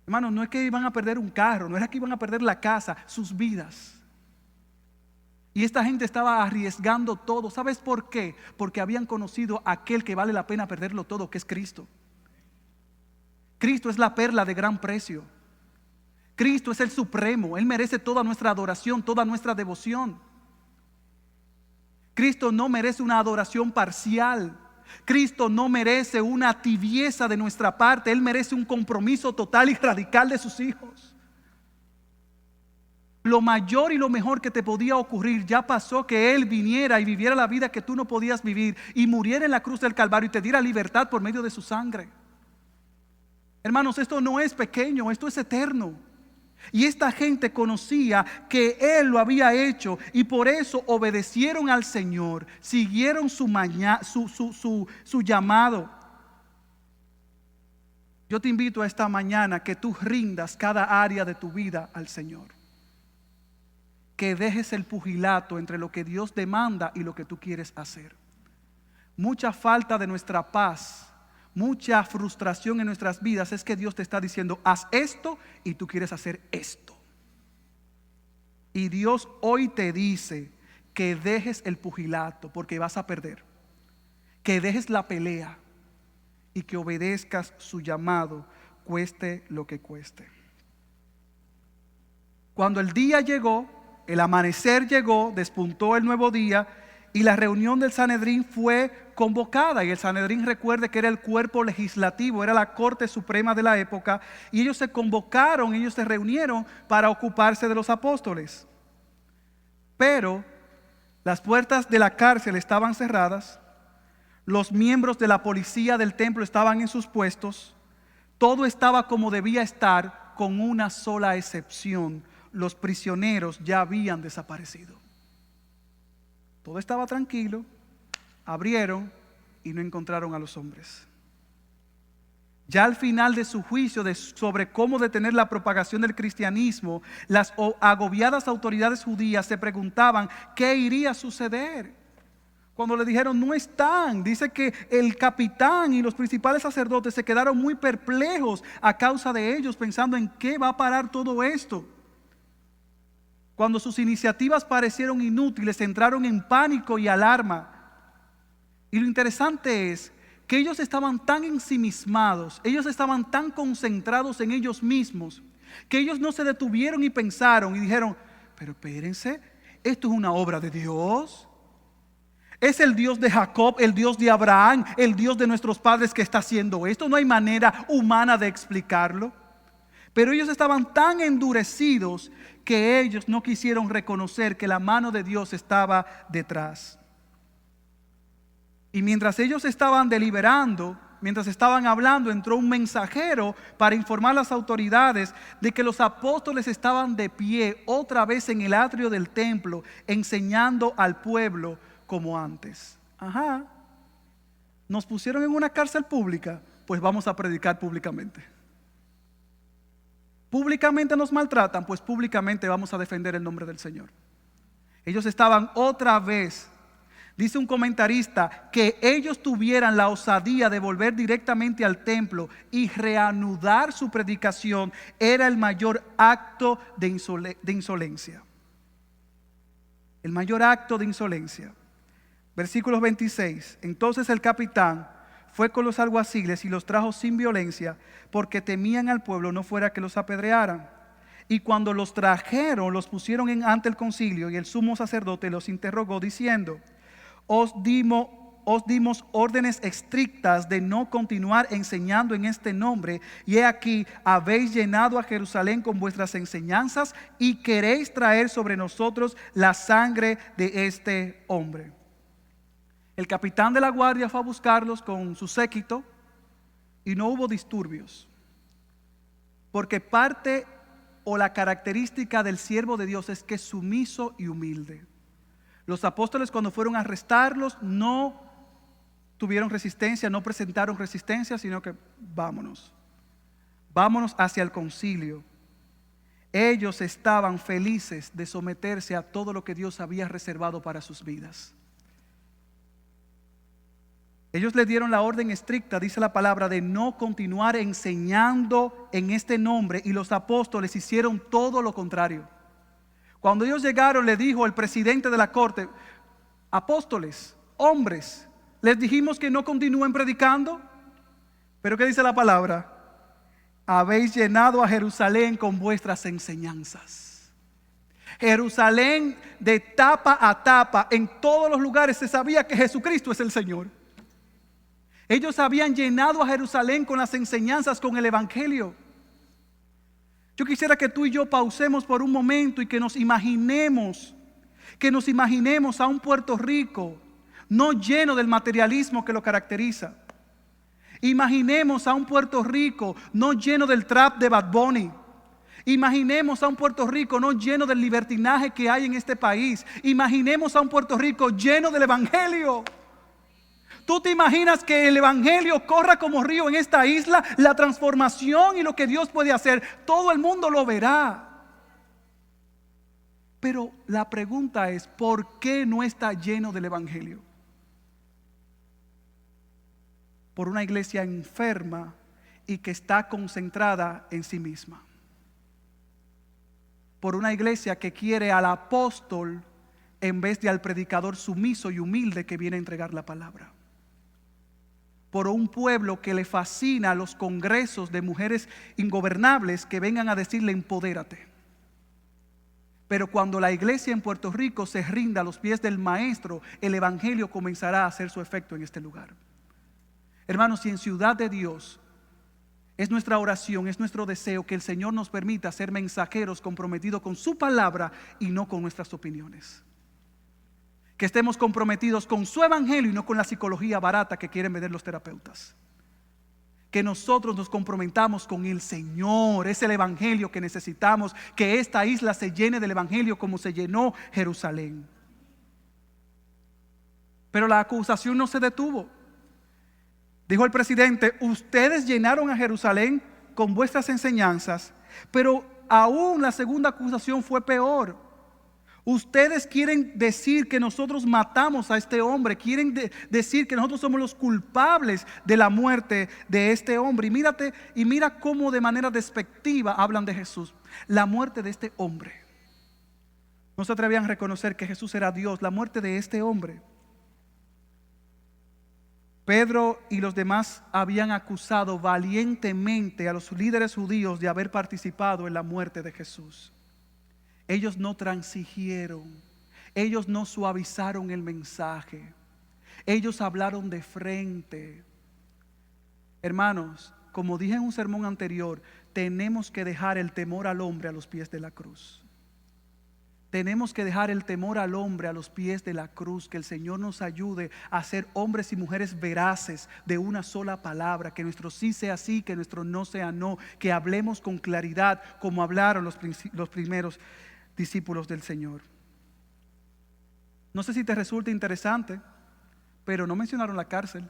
Hermano, no es que iban a perder un carro, no era que iban a perder la casa, sus vidas. Y esta gente estaba arriesgando todo. ¿Sabes por qué? Porque habían conocido a aquel que vale la pena perderlo todo, que es Cristo. Cristo es la perla de gran precio. Cristo es el supremo. Él merece toda nuestra adoración, toda nuestra devoción. Cristo no merece una adoración parcial. Cristo no merece una tibieza de nuestra parte. Él merece un compromiso total y radical de sus hijos. Lo mayor y lo mejor que te podía ocurrir ya pasó, que Él viniera y viviera la vida que tú no podías vivir y muriera en la cruz del Calvario y te diera libertad por medio de su sangre. Hermanos, esto no es pequeño, esto es eterno. Y esta gente conocía que Él lo había hecho y por eso obedecieron al Señor, siguieron su llamado. Yo te invito a esta mañana que tú rindas cada área de tu vida al Señor. Que dejes el pugilato entre lo que Dios demanda y lo que tú quieres hacer. Mucha falta de nuestra paz, mucha frustración en nuestras vidas es que Dios te está diciendo, haz esto y tú quieres hacer esto. Y Dios hoy te dice que dejes el pugilato porque vas a perder, que dejes la pelea y que obedezcas su llamado, cueste lo que cueste. Cuando el día llegó, el amanecer llegó, despuntó el nuevo día y la reunión del Sanedrín fue convocada. Y el Sanedrín, recuerde que era el cuerpo legislativo, era la corte suprema de la época, y ellos se convocaron, ellos se reunieron para ocuparse de los apóstoles. Pero las puertas de la cárcel estaban cerradas, los miembros de la policía del templo estaban en sus puestos, todo estaba como debía estar, con una sola excepción: los prisioneros ya habían desaparecido. Todo estaba tranquilo, abrieron y no encontraron a los hombres. Ya al final de su juicio sobre cómo detener la propagación del cristianismo, las agobiadas autoridades judías se preguntaban qué iría a suceder. Cuando le dijeron no están, dice que el capitán y los principales sacerdotes se quedaron muy perplejos a causa de ellos, pensando en qué va a parar todo esto. Cuando sus iniciativas parecieron inútiles, entraron en pánico y alarma. Y lo interesante es que ellos estaban tan ensimismados, ellos estaban tan concentrados en ellos mismos, que ellos no se detuvieron y pensaron y dijeron, pero espérense, esto es una obra de Dios. Es el Dios de Jacob, el Dios de Abraham, el Dios de nuestros padres que está haciendo esto. No hay manera humana de explicarlo. Pero ellos estaban tan endurecidos que ellos no quisieron reconocer que la mano de Dios estaba detrás. Y mientras ellos estaban deliberando, mientras estaban hablando, entró un mensajero para informar a las autoridades de que los apóstoles estaban de pie otra vez en el atrio del templo, enseñando al pueblo como antes. Ajá. Nos pusieron en una cárcel pública, pues vamos a predicar públicamente. Públicamente nos maltratan, pues públicamente vamos a defender el nombre del Señor. Ellos estaban otra vez, dice un comentarista, que ellos tuvieran la osadía de volver directamente al templo y reanudar su predicación era el mayor acto de insolencia. El mayor acto de insolencia. Versículos 26. Entonces el capitán fue con los alguaciles y los trajo sin violencia, porque temían al pueblo no fuera que los apedrearan. Y cuando los trajeron, los pusieron ante el concilio, y el sumo sacerdote los interrogó diciendo, os dimos órdenes estrictas de no continuar enseñando en este nombre, y he aquí, habéis llenado a Jerusalén con vuestras enseñanzas y queréis traer sobre nosotros la sangre de este hombre. El capitán de la guardia fue a buscarlos con su séquito y no hubo disturbios, porque parte o la característica del siervo de Dios es que es sumiso y humilde. Los apóstoles, cuando fueron a arrestarlos, no tuvieron resistencia, no presentaron resistencia, sino que vámonos hacia el concilio. Ellos estaban felices de someterse a todo lo que Dios había reservado para sus vidas. Ellos le dieron la orden estricta, dice la palabra, de no continuar enseñando en este nombre, y los apóstoles hicieron todo lo contrario. Cuando ellos llegaron, le dijo el presidente de la corte, apóstoles, hombres, les dijimos que no continúen predicando, pero ¿qué dice la palabra? Habéis llenado a Jerusalén con vuestras enseñanzas. Jerusalén, de tapa a tapa, en todos los lugares se sabía que Jesucristo es el Señor. Ellos habían llenado a Jerusalén con las enseñanzas, con el evangelio. Yo quisiera que tú y yo pausemos por un momento y que nos imaginemos a un Puerto Rico no lleno del materialismo que lo caracteriza. Imaginemos a un Puerto Rico no lleno del trap de Bad Bunny. Imaginemos a un Puerto Rico no lleno del libertinaje que hay en este país. Imaginemos a un Puerto Rico lleno del evangelio. ¿Tú te imaginas que el evangelio corra como río en esta isla? La transformación y lo que Dios puede hacer, todo el mundo lo verá. Pero la pregunta es, ¿por qué no está lleno del evangelio? por una iglesia enferma y que está concentrada en sí misma. Por una iglesia que quiere al apóstol en vez de al predicador sumiso y humilde que viene a entregar la palabra. Por un pueblo que le fascina los congresos de mujeres ingobernables que vengan a decirle empodérate. Pero cuando la iglesia en Puerto Rico se rinda a los pies del maestro, el evangelio comenzará a hacer su efecto en este lugar. Hermanos, si en Ciudad de Dios es nuestra oración, es nuestro deseo que el Señor nos permita ser mensajeros comprometidos con su palabra y no con nuestras opiniones. Que estemos comprometidos con su evangelio y no con la psicología barata que quieren vender los terapeutas. Que nosotros nos comprometamos con el Señor. Es el evangelio que necesitamos. Que esta isla se llene del evangelio como se llenó Jerusalén. Pero la acusación no se detuvo. Dijo el presidente: ustedes llenaron a Jerusalén con vuestras enseñanzas. Pero aún la segunda acusación fue peor. Ustedes quieren decir que nosotros matamos a este hombre. Quieren decir que nosotros somos los culpables de la muerte de este hombre. Y mira cómo de manera despectiva hablan de Jesús. La muerte de este hombre. No se atrevían a reconocer que Jesús era Dios. La muerte de este hombre. Pedro y los demás habían acusado valientemente a los líderes judíos de haber participado en la muerte de Jesús. Ellos no transigieron, ellos no suavizaron el mensaje, ellos hablaron de frente. Hermanos, como dije en un sermón anterior, tenemos que dejar el temor al hombre a los pies de la cruz. Tenemos que dejar el temor al hombre a los pies de la cruz. Que el Señor nos ayude a ser hombres y mujeres veraces de una sola palabra. Que nuestro sí sea sí, que nuestro no sea no. Que hablemos con claridad como hablaron los primeros discípulos del Señor. No sé si te resulta interesante, pero no mencionaron la cárcel.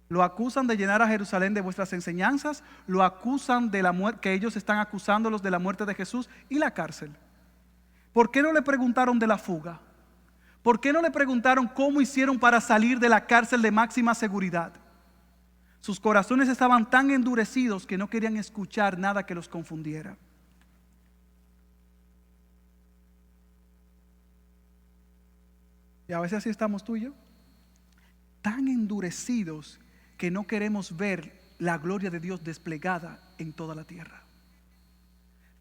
Lo acusan de llenar a Jerusalén de vuestras enseñanzas, lo acusan de la muerte, que ellos están acusándolos de la muerte de Jesús, y la cárcel. ¿Por qué no le preguntaron de la fuga? ¿Por qué no le preguntaron cómo hicieron para salir de la cárcel de máxima seguridad? Sus corazones estaban tan endurecidos que no querían escuchar nada que los confundiera. Y a veces así estamos tú y yo, tan endurecidos que no queremos ver la gloria de Dios desplegada en toda la tierra.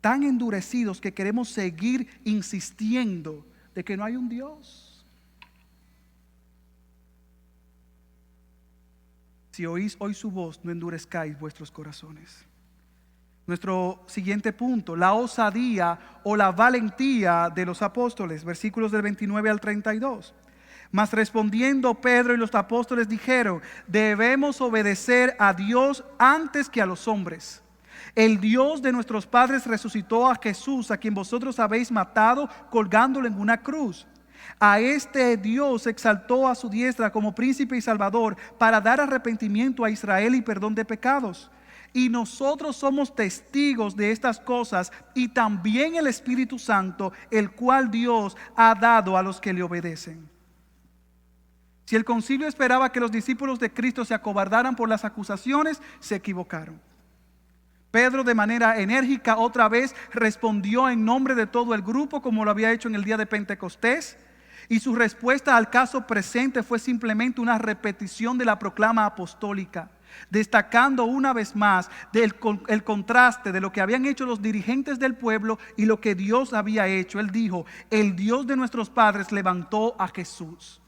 Tan endurecidos que queremos seguir insistiendo de que no hay un Dios. Si oís hoy su voz, no endurezcáis vuestros corazones. Nuestro siguiente punto, la osadía o la valentía de los apóstoles, versículos del 29 al 32. Mas respondiendo Pedro y los apóstoles dijeron: debemos obedecer a Dios antes que a los hombres. El Dios de nuestros padres resucitó a Jesús, a quien vosotros habéis matado colgándolo en una cruz. A este Dios exaltó a su diestra como príncipe y salvador, para dar arrepentimiento a Israel y perdón de pecados. Y nosotros somos testigos de estas cosas, y también el Espíritu Santo, el cual Dios ha dado a los que le obedecen. Si el concilio esperaba que los discípulos de Cristo se acobardaran por las acusaciones, se equivocaron. Pedro, de manera enérgica, otra vez respondió en nombre de todo el grupo, como lo había hecho en el día de Pentecostés. Y su respuesta al caso presente fue simplemente una repetición de la proclama apostólica, destacando una vez más el contraste de lo que habían hecho los dirigentes del pueblo y lo que Dios había hecho. Él dijo: el Dios de nuestros padres levantó a Jesús.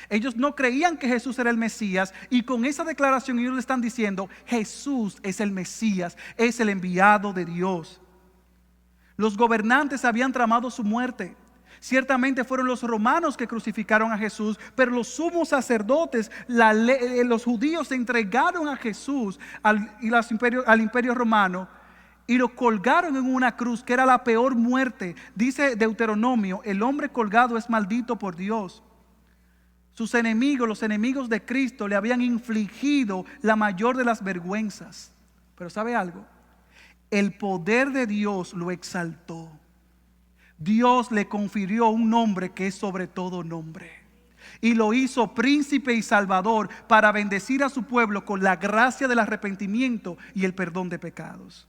Ellos no creían que Jesús era el Mesías, y con esa declaración ellos le están diciendo: Jesús es el Mesías, es el enviado de Dios. Los gobernantes habían tramado su muerte. Ciertamente fueron los romanos que crucificaron a Jesús, pero los sumos sacerdotes, los judíos, se entregaron a Jesús al imperio romano y lo colgaron en una cruz, que era la peor muerte. Dice Deuteronomio: el hombre colgado es maldito por Dios. Sus enemigos, los enemigos de Cristo, le habían infligido la mayor de las vergüenzas. Pero ¿sabe algo? El poder de Dios lo exaltó. Dios le confirió un nombre que es sobre todo nombre. y lo hizo príncipe y salvador para bendecir a su pueblo con la gracia del arrepentimiento y el perdón de pecados.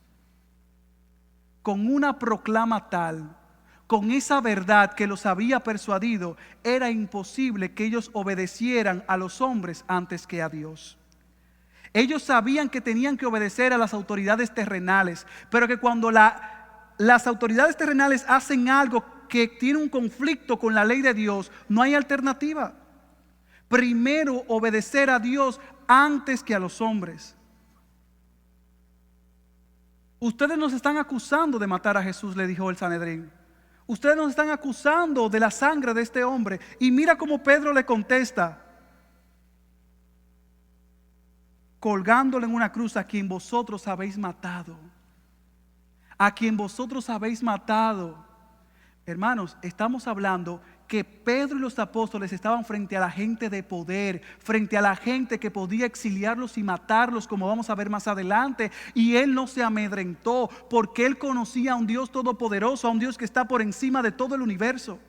Con una proclama tal, con esa verdad que los había persuadido, era imposible que ellos obedecieran a los hombres antes que a Dios. Ellos sabían que tenían que obedecer a las autoridades terrenales, pero que cuando las autoridades terrenales hacen algo que tiene un conflicto con la ley de Dios, no hay alternativa. Primero obedecer a Dios antes que a los hombres. Ustedes nos están acusando de matar a Jesús, le dijo el Sanedrín. Ustedes nos están acusando de la sangre de este hombre. Y mira cómo Pedro le contesta: colgándole en una cruz a quien vosotros habéis matado. A quien vosotros habéis matado. Hermanos, estamos hablando que Pedro y los apóstoles estaban frente a la gente de poder, frente a la gente que podía exiliarlos y matarlos, como vamos a ver más adelante. Y él no se amedrentó, porque él conocía a un Dios todopoderoso, a un Dios que está por encima de todo el universo.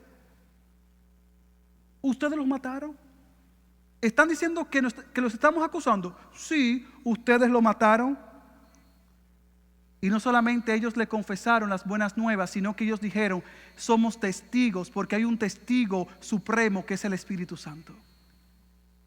¿Ustedes los mataron? ¿Están diciendo que los estamos acusando? Sí, ustedes lo mataron. Y no solamente ellos le confesaron las buenas nuevas, sino que ellos dijeron: somos testigos, porque hay un testigo supremo que es el Espíritu Santo.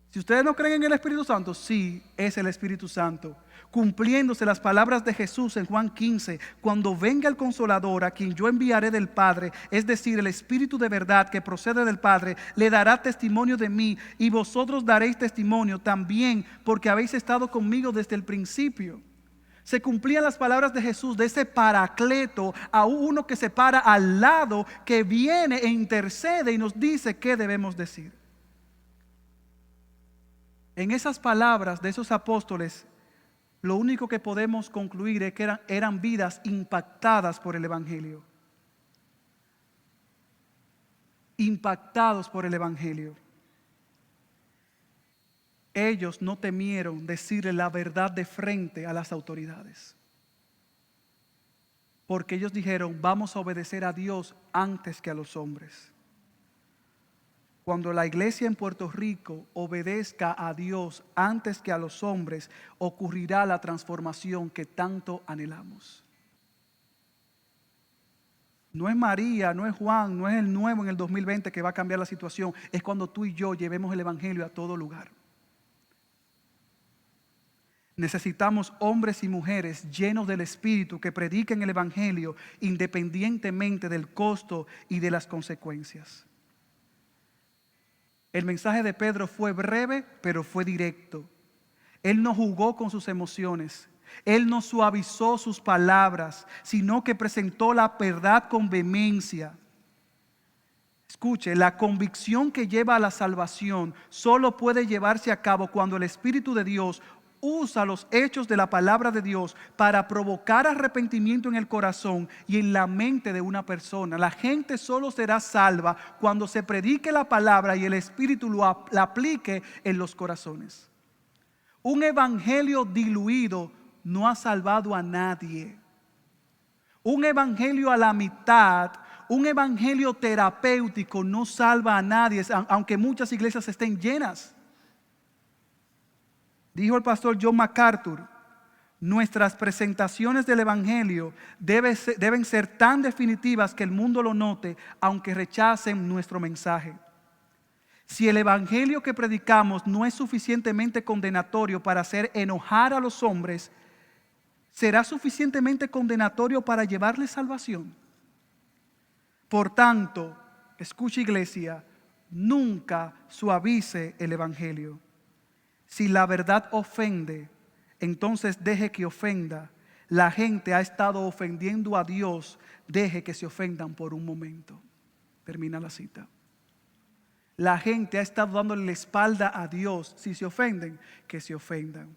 Si ustedes no creen en el Espíritu Santo, sí, es el Espíritu Santo. Cumpliéndose las palabras de Jesús en Juan 15: cuando venga el Consolador, a quien yo enviaré del Padre, es decir, el Espíritu de verdad que procede del Padre, le dará testimonio de mí, y vosotros daréis testimonio también, porque habéis estado conmigo desde el principio. Se cumplían las palabras de Jesús, de ese paracleto, a uno que se para al lado, que viene e intercede y nos dice qué debemos decir. En esas palabras de esos apóstoles, lo único que podemos concluir es que eran vidas impactadas por el Evangelio. Impactados por el Evangelio. Ellos no temieron decirle la verdad de frente a las autoridades, porque ellos dijeron: vamos a obedecer a Dios antes que a los hombres. Cuando la iglesia en Puerto Rico obedezca a Dios antes que a los hombres, ocurrirá la transformación que tanto anhelamos. No es María, no es Juan, no es el nuevo en el 2020 que va a cambiar la situación. Es cuando tú y yo llevemos el Evangelio a todo lugar. Necesitamos hombres y mujeres llenos del Espíritu que prediquen el Evangelio independientemente del costo y de las consecuencias. El mensaje de Pedro fue breve, pero fue directo. Él no jugó con sus emociones. Él no suavizó sus palabras, sino que presentó la verdad con vehemencia. Escuche, la convicción que lleva a la salvación solo puede llevarse a cabo cuando el Espíritu de Dios usa los hechos de la palabra de Dios para provocar arrepentimiento en el corazón y en la mente de una persona. La gente solo será salva cuando se predique la palabra y el Espíritu la aplique en los corazones. Un evangelio diluido no ha salvado a nadie. Un evangelio a la mitad, un evangelio terapéutico no salva a nadie, aunque muchas iglesias estén llenas. Dijo el pastor John MacArthur: nuestras presentaciones del Evangelio deben ser tan definitivas que el mundo lo note, aunque rechacen nuestro mensaje. Si el Evangelio que predicamos no es suficientemente condenatorio para hacer enojar a los hombres, ¿será suficientemente condenatorio para llevarles salvación? Por tanto, escucha, iglesia, nunca suavice el Evangelio. Si la verdad ofende, entonces deje que ofenda. La gente ha estado ofendiendo a Dios, deje que se ofendan por un momento. Termina la cita. La gente ha estado dándole la espalda a Dios. Si se ofenden, que se ofendan.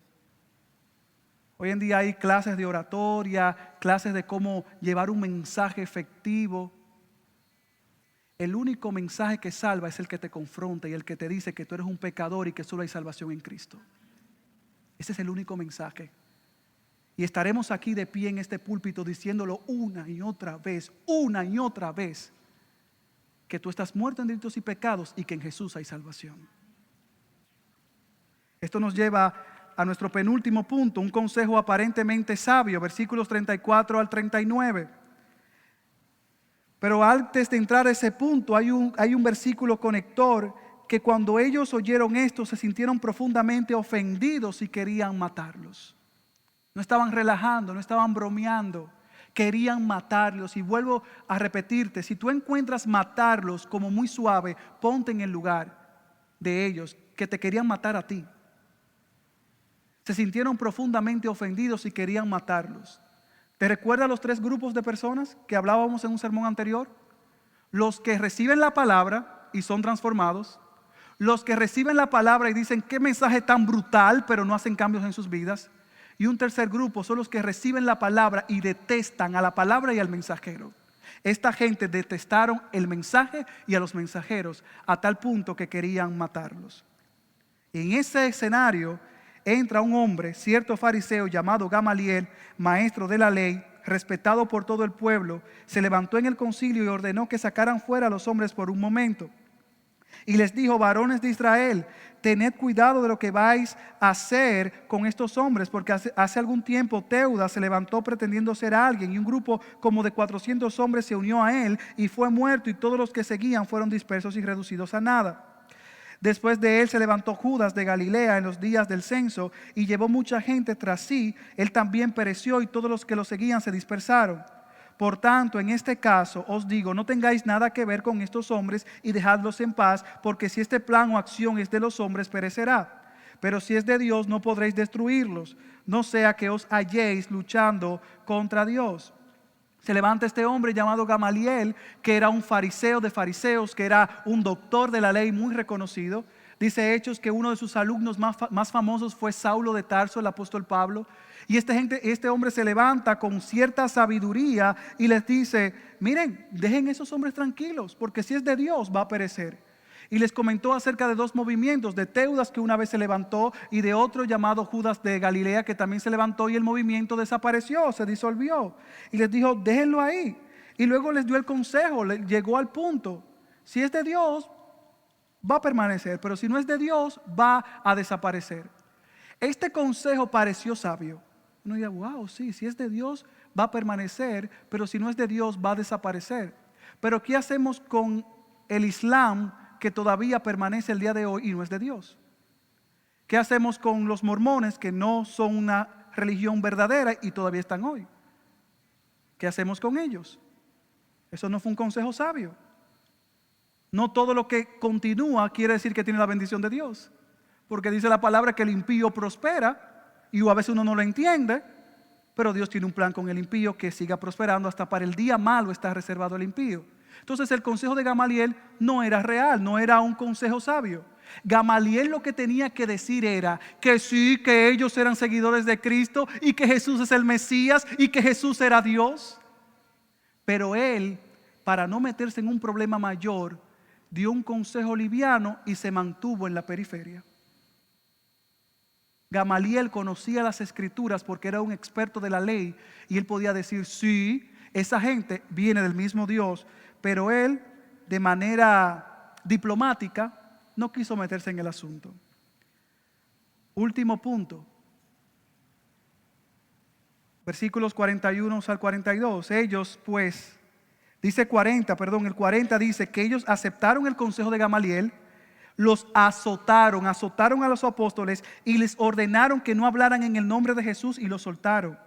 Hoy en día hay clases de oratoria, clases de cómo llevar un mensaje efectivo. El único mensaje que salva es el que te confronta y el que te dice que tú eres un pecador y que solo hay salvación en Cristo. Ese es el único mensaje. Y estaremos aquí de pie en este púlpito diciéndolo una y otra vez, que tú estás muerto en delitos y pecados y que en Jesús hay salvación. Esto nos lleva a nuestro penúltimo punto, un consejo aparentemente sabio, versículos 34 al 39. Pero antes de entrar a ese punto, hay un versículo conector que cuando ellos oyeron esto se sintieron profundamente ofendidos y querían matarlos. No estaban relajando, no estaban bromeando, querían matarlos. Y vuelvo a repetirte, si tú encuentras matarlos como muy suave, ponte en el lugar de ellos que te querían matar a ti. Se sintieron profundamente ofendidos y querían matarlos. ¿Te recuerdas los 3 grupos de personas que hablábamos en un sermón anterior? Los que reciben la palabra y son transformados. Los que reciben la palabra y dicen qué mensaje tan brutal, pero no hacen cambios en sus vidas. Y un tercer grupo son los que reciben la palabra y detestan a la palabra y al mensajero. Esta gente detestaron el mensaje y a los mensajeros a tal punto que querían matarlos. Y en ese escenario entra un hombre, cierto fariseo llamado Gamaliel, maestro de la ley, respetado por todo el pueblo. Se levantó en el concilio y ordenó que sacaran fuera a los hombres por un momento. Y les dijo: varones de Israel, tened cuidado de lo que vais a hacer con estos hombres, porque hace algún tiempo Teudas se levantó pretendiendo ser alguien, y un grupo como de 400 hombres se unió a él y fue muerto, y todos los que seguían fueron dispersos y reducidos a nada. Después de él se levantó Judas de Galilea en los días del censo y llevó mucha gente tras sí. Él también pereció y todos los que lo seguían se dispersaron. Por tanto, en este caso os digo, no tengáis nada que ver con estos hombres y dejadlos en paz, porque si este plan o acción es de los hombres, perecerá. Pero si es de Dios, no podréis destruirlos, no sea que os halléis luchando contra Dios. Se levanta este hombre llamado Gamaliel, que era un fariseo de fariseos, que era un doctor de la ley muy reconocido. Dice Hechos que uno de sus alumnos más famosos fue Saulo de Tarso, el apóstol Pablo. Y este hombre se levanta con cierta sabiduría y les dice: miren, dejen esos hombres tranquilos, porque si es de Dios va a perecer. Y les comentó acerca de 2 movimientos, de Teudas, que una vez se levantó, y de otro llamado Judas de Galilea, que también se levantó, y el movimiento desapareció, se disolvió. Y les dijo: déjenlo ahí. Y luego les dio el consejo, llegó al punto: si es de Dios, va a permanecer, pero si no es de Dios, va a desaparecer. Este consejo pareció sabio. Uno dirá: wow, sí, si es de Dios, va a permanecer, pero si no es de Dios, va a desaparecer. Pero ¿qué hacemos con el Islam, que todavía permanece el día de hoy y no es de Dios? ¿Qué hacemos con los mormones, que no son una religión verdadera y todavía están hoy? ¿Qué hacemos con ellos? Eso no fue un consejo sabio. No todo lo que continúa quiere decir que tiene la bendición de Dios, porque dice la palabra que el impío prospera, y a veces uno no lo entiende, pero Dios tiene un plan con el impío que siga prosperando. Hasta para el día malo está reservado el impío. Entonces el consejo de Gamaliel no era real, no era un consejo sabio. Gamaliel lo que tenía que decir era que sí, que ellos eran seguidores de Cristo y que Jesús es el Mesías y que Jesús era Dios. Pero él, para no meterse en un problema mayor, dio un consejo liviano y se mantuvo en la periferia. Gamaliel conocía las escrituras porque era un experto de la ley y él podía decir: sí, esa gente viene del mismo Dios. Pero él, de manera diplomática, no quiso meterse en el asunto. Último punto. Versículos 41 al 42. Ellos pues, dice 40, perdón, el 40 dice que ellos aceptaron el consejo de Gamaliel, los azotaron a los apóstoles y les ordenaron que no hablaran en el nombre de Jesús y los soltaron.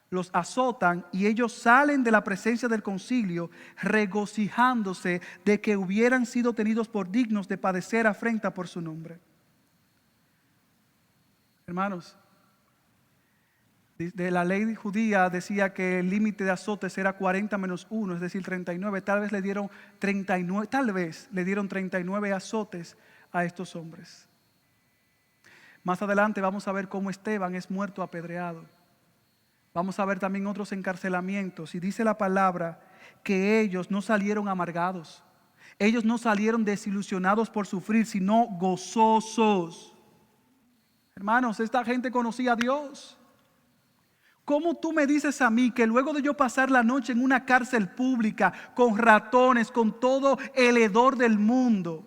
Los azotan y ellos salen de la presencia del concilio regocijándose de que hubieran sido tenidos por dignos de padecer afrenta por su nombre. Hermanos, de la ley judía decía que el límite de azotes era 40 menos 1, es decir, 39. Tal vez le dieron 39 azotes a estos hombres. Más adelante vamos a ver cómo Esteban es muerto apedreado. Vamos a ver también otros encarcelamientos. Y dice la palabra que ellos no salieron amargados. Ellos no salieron desilusionados por sufrir, sino gozosos. Hermanos, esta gente conocía a Dios. ¿Cómo tú me dices a mí que luego de yo pasar la noche en una cárcel pública con ratones, con todo el hedor del mundo,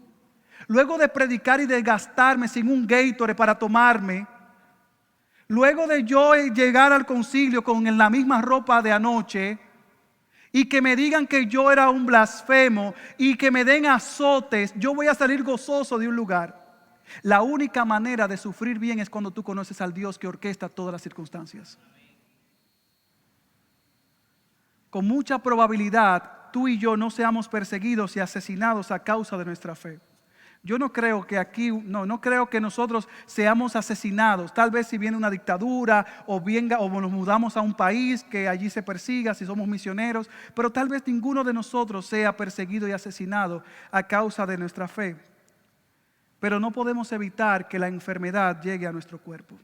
luego de predicar y de gastarme sin un Gatorade para tomarme, luego de yo llegar al concilio con la misma ropa de anoche y que me digan que yo era un blasfemo y que me den azotes, yo voy a salir gozoso de un lugar? La única manera de sufrir bien es cuando tú conoces al Dios que orquesta todas las circunstancias. Con mucha probabilidad tú y yo no seamos perseguidos y asesinados a causa de nuestra fe. Yo no creo que aquí, no creo que nosotros seamos asesinados. Tal vez si viene una dictadura o nos mudamos a un país que allí se persiga, si somos misioneros, pero tal vez ninguno de nosotros sea perseguido y asesinado a causa de nuestra fe. Pero no podemos evitar que la enfermedad llegue a nuestro cuerpo.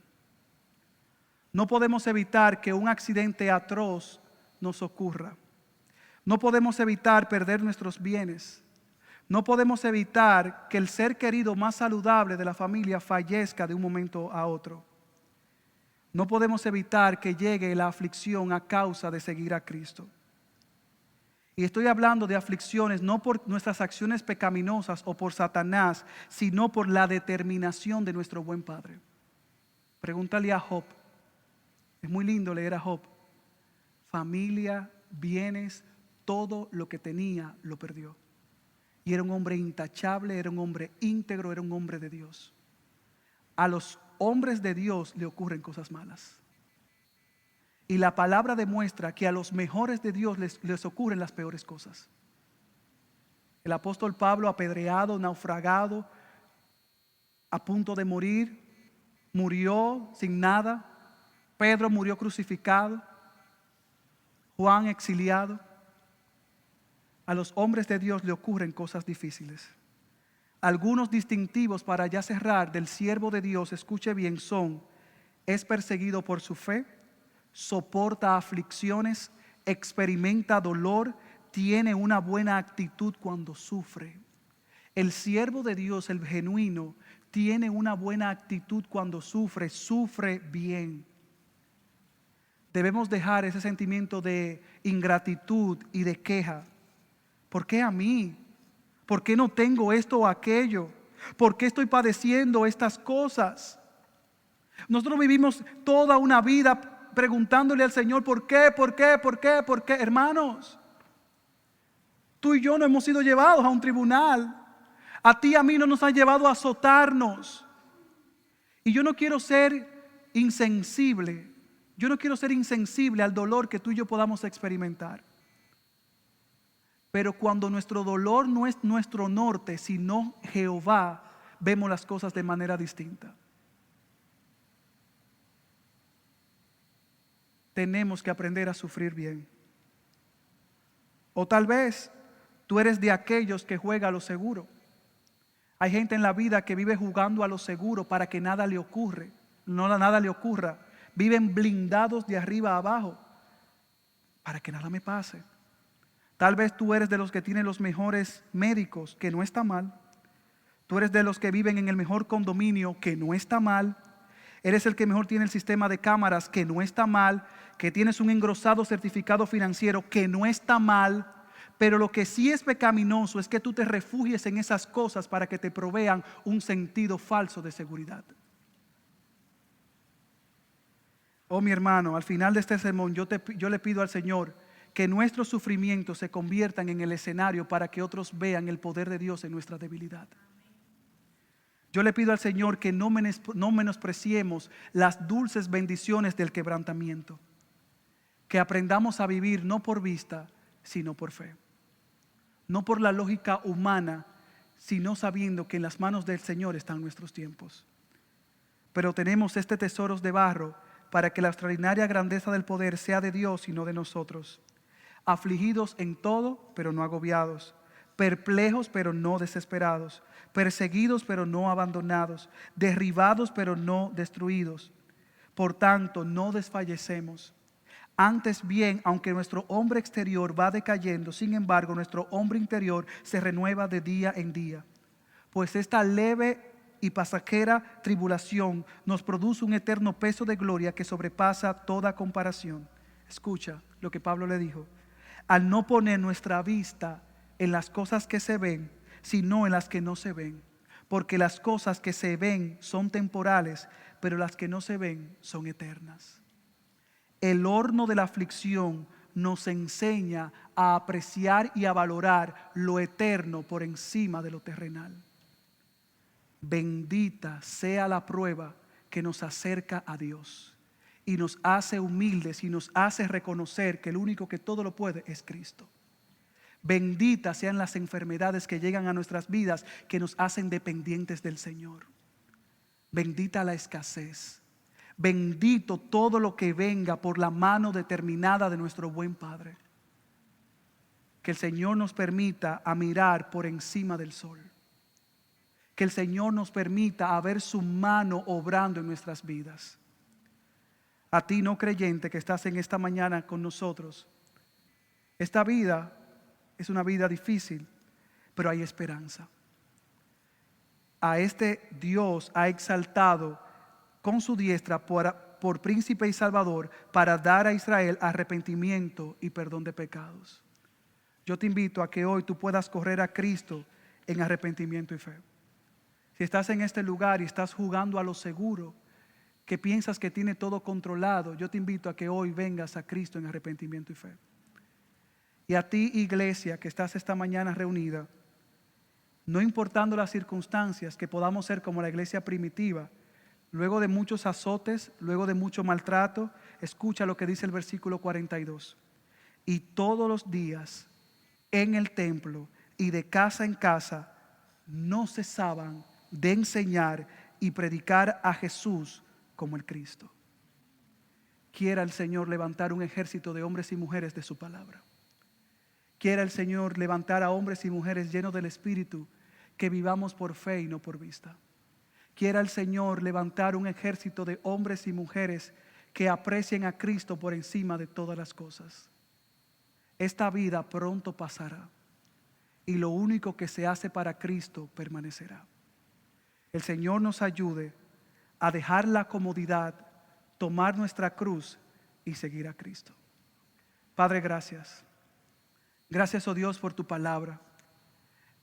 No podemos evitar que un accidente atroz nos ocurra. No podemos evitar perder nuestros bienes. No podemos evitar que el ser querido más saludable de la familia fallezca de un momento a otro. No podemos evitar que llegue la aflicción a causa de seguir a Cristo. Y estoy hablando de aflicciones no por nuestras acciones pecaminosas o por Satanás, sino por la determinación de nuestro buen Padre. Pregúntale a Job. Es muy lindo leer a Job. Familia, bienes, todo lo que tenía lo perdió. Y era un hombre intachable, era un hombre íntegro, era un hombre de Dios. A los hombres de Dios le ocurren cosas malas. Y la palabra demuestra que a los mejores de Dios les ocurren las peores cosas. El apóstol Pablo, apedreado, naufragado, a punto de morir, murió sin nada. Pedro murió crucificado. Juan exiliado. A los hombres de Dios le ocurren cosas difíciles. Algunos distintivos para ya cerrar del siervo de Dios, escuche bien, son: es perseguido por su fe, soporta aflicciones, experimenta dolor, tiene una buena actitud cuando sufre. El siervo de Dios, el genuino, tiene una buena actitud cuando sufre, sufre bien. Debemos dejar ese sentimiento de ingratitud y de queja. ¿Por qué a mí? ¿Por qué no tengo esto o aquello? ¿Por qué estoy padeciendo estas cosas? Nosotros vivimos toda una vida preguntándole al Señor, ¿por qué? ¿Por qué? ¿Por qué? ¿Por qué? Hermanos, tú y yo no hemos sido llevados a un tribunal. A ti y a mí no nos han llevado a azotarnos. Y yo no quiero ser insensible. Yo no quiero ser insensible al dolor que tú y yo podamos experimentar. Pero cuando nuestro dolor no es nuestro norte, sino Jehová, vemos las cosas de manera distinta. Tenemos que aprender a sufrir bien. O tal vez tú eres de aquellos que juega a lo seguro. Hay gente en la vida que vive jugando a lo seguro para que nada le ocurra. Viven blindados de arriba a abajo para que nada me pase. Tal vez tú eres de los que tienen los mejores médicos, que no está mal. Tú eres de los que viven en el mejor condominio, que no está mal. Eres el que mejor tiene el sistema de cámaras, que no está mal. Que tienes un engrosado certificado financiero, que no está mal. Pero lo que sí es pecaminoso es que tú te refugies en esas cosas para que te provean un sentido falso de seguridad. Oh, mi hermano, al final de este sermón yo le pido al Señor que nuestros sufrimientos se conviertan en el escenario para que otros vean el poder de Dios en nuestra debilidad. Yo le pido al Señor que no menospreciemos las dulces bendiciones del quebrantamiento. Que aprendamos a vivir no por vista, sino por fe. No por la lógica humana, sino sabiendo que en las manos del Señor están nuestros tiempos. Pero tenemos este tesoro de barro para que la extraordinaria grandeza del poder sea de Dios y no de nosotros. Afligidos en todo, pero no agobiados. Perplejos, pero no desesperados. Perseguidos, pero no abandonados. Derribados, pero no destruidos. Por tanto, no desfallecemos. Antes bien, aunque nuestro hombre exterior va decayendo, sin embargo, nuestro hombre interior se renueva de día en día. Pues esta leve y pasajera tribulación nos produce un eterno peso de gloria que sobrepasa toda comparación. Escucha lo que Pablo le dijo: al no poner nuestra vista en las cosas que se ven, sino en las que no se ven. Porque las cosas que se ven son temporales, pero las que no se ven son eternas. El horno de la aflicción nos enseña a apreciar y a valorar lo eterno por encima de lo terrenal. Bendita sea la prueba que nos acerca a Dios y nos hace humildes y nos hace reconocer que el único que todo lo puede es Cristo. Benditas sean las enfermedades que llegan a nuestras vidas, que nos hacen dependientes del Señor. Bendita la escasez. Bendito todo lo que venga por la mano determinada de nuestro buen Padre. Que el Señor nos permita a mirar por encima del sol. Que el Señor nos permita a ver su mano obrando en nuestras vidas. A ti no creyente que estás en esta mañana con nosotros, esta vida es una vida difícil, pero hay esperanza. A este Dios ha exaltado con su diestra por príncipe y salvador para dar a Israel arrepentimiento y perdón de pecados. Yo te invito a que hoy tú puedas correr a Cristo en arrepentimiento y fe. Si estás en este lugar y estás jugando a lo seguro, que piensas que tiene todo controlado, yo te invito a que hoy vengas a Cristo en arrepentimiento y fe. Y a ti, iglesia, que estás esta mañana reunida, no importando las circunstancias, que podamos ser como la iglesia primitiva, luego de muchos azotes, luego de mucho maltrato, escucha lo que dice el versículo 42. Y todos los días en el templo y de casa en casa no cesaban de enseñar y predicar a Jesús como el Cristo. Quiera el Señor levantar un ejército de hombres y mujeres de su palabra. Quiera el Señor levantar a hombres y mujeres llenos del Espíritu, que vivamos por fe y no por vista. Quiera el Señor levantar un ejército de hombres y mujeres que aprecien a Cristo por encima de todas las cosas. Esta vida pronto pasará y lo único que se hace para Cristo permanecerá. El Señor nos ayude a dejar la comodidad, tomar nuestra cruz y seguir a Cristo. Padre, gracias. Gracias, oh Dios, por tu palabra.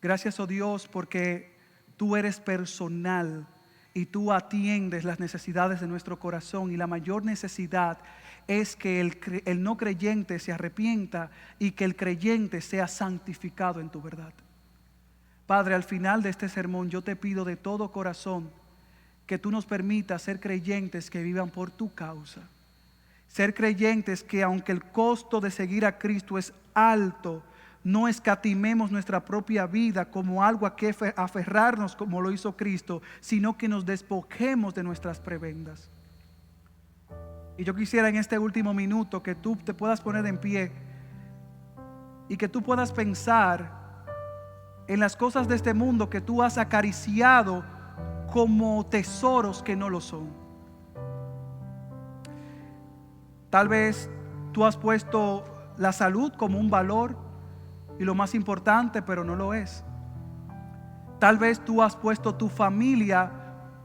Gracias, oh Dios, porque tú eres personal y tú atiendes las necesidades de nuestro corazón. Y la mayor necesidad es que el no creyente se arrepienta y que el creyente sea santificado en tu verdad. Padre, al final de este sermón yo te pido de todo corazón que tú nos permitas ser creyentes que vivan por tu causa. Ser creyentes que, aunque el costo de seguir a Cristo es alto, no escatimemos nuestra propia vida como algo a que aferrarnos como lo hizo Cristo, sino que nos despojemos de nuestras prebendas. Y yo quisiera en este último minuto que tú te puedas poner en pie y que tú puedas pensar en las cosas de este mundo que tú has acariciado como tesoros que no lo son. Tal vez tú has puesto la salud como un valor y lo más importante, pero no lo es. Tal vez tú has puesto tu familia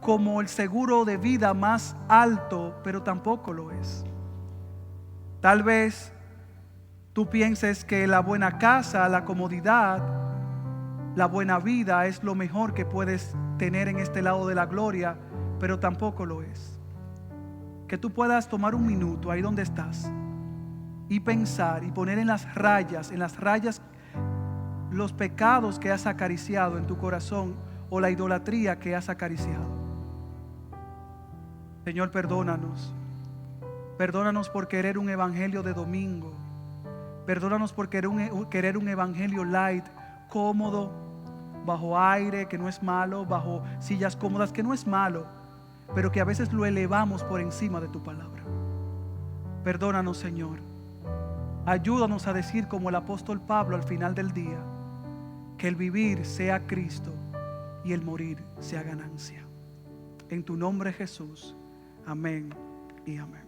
como el seguro de vida más alto, pero tampoco lo es. Tal vez tú pienses que la buena casa, la comodidad, la buena vida es lo mejor que puedes tener en este lado de la gloria, pero tampoco lo es. Que tú puedas tomar un minuto ahí donde estás y pensar y poner en las rayas los pecados que has acariciado en tu corazón o la idolatría que has acariciado. Señor, perdónanos. Perdónanos por querer un evangelio de domingo. Perdónanos por querer un evangelio light, cómodo, bajo aire, que no es malo, bajo sillas cómodas, que no es malo, pero que a veces lo elevamos por encima de tu palabra. Perdónanos, Señor. Ayúdanos a decir como el apóstol Pablo al final del día, que el vivir sea Cristo y el morir sea ganancia. En tu nombre, Jesús. Amén y amén.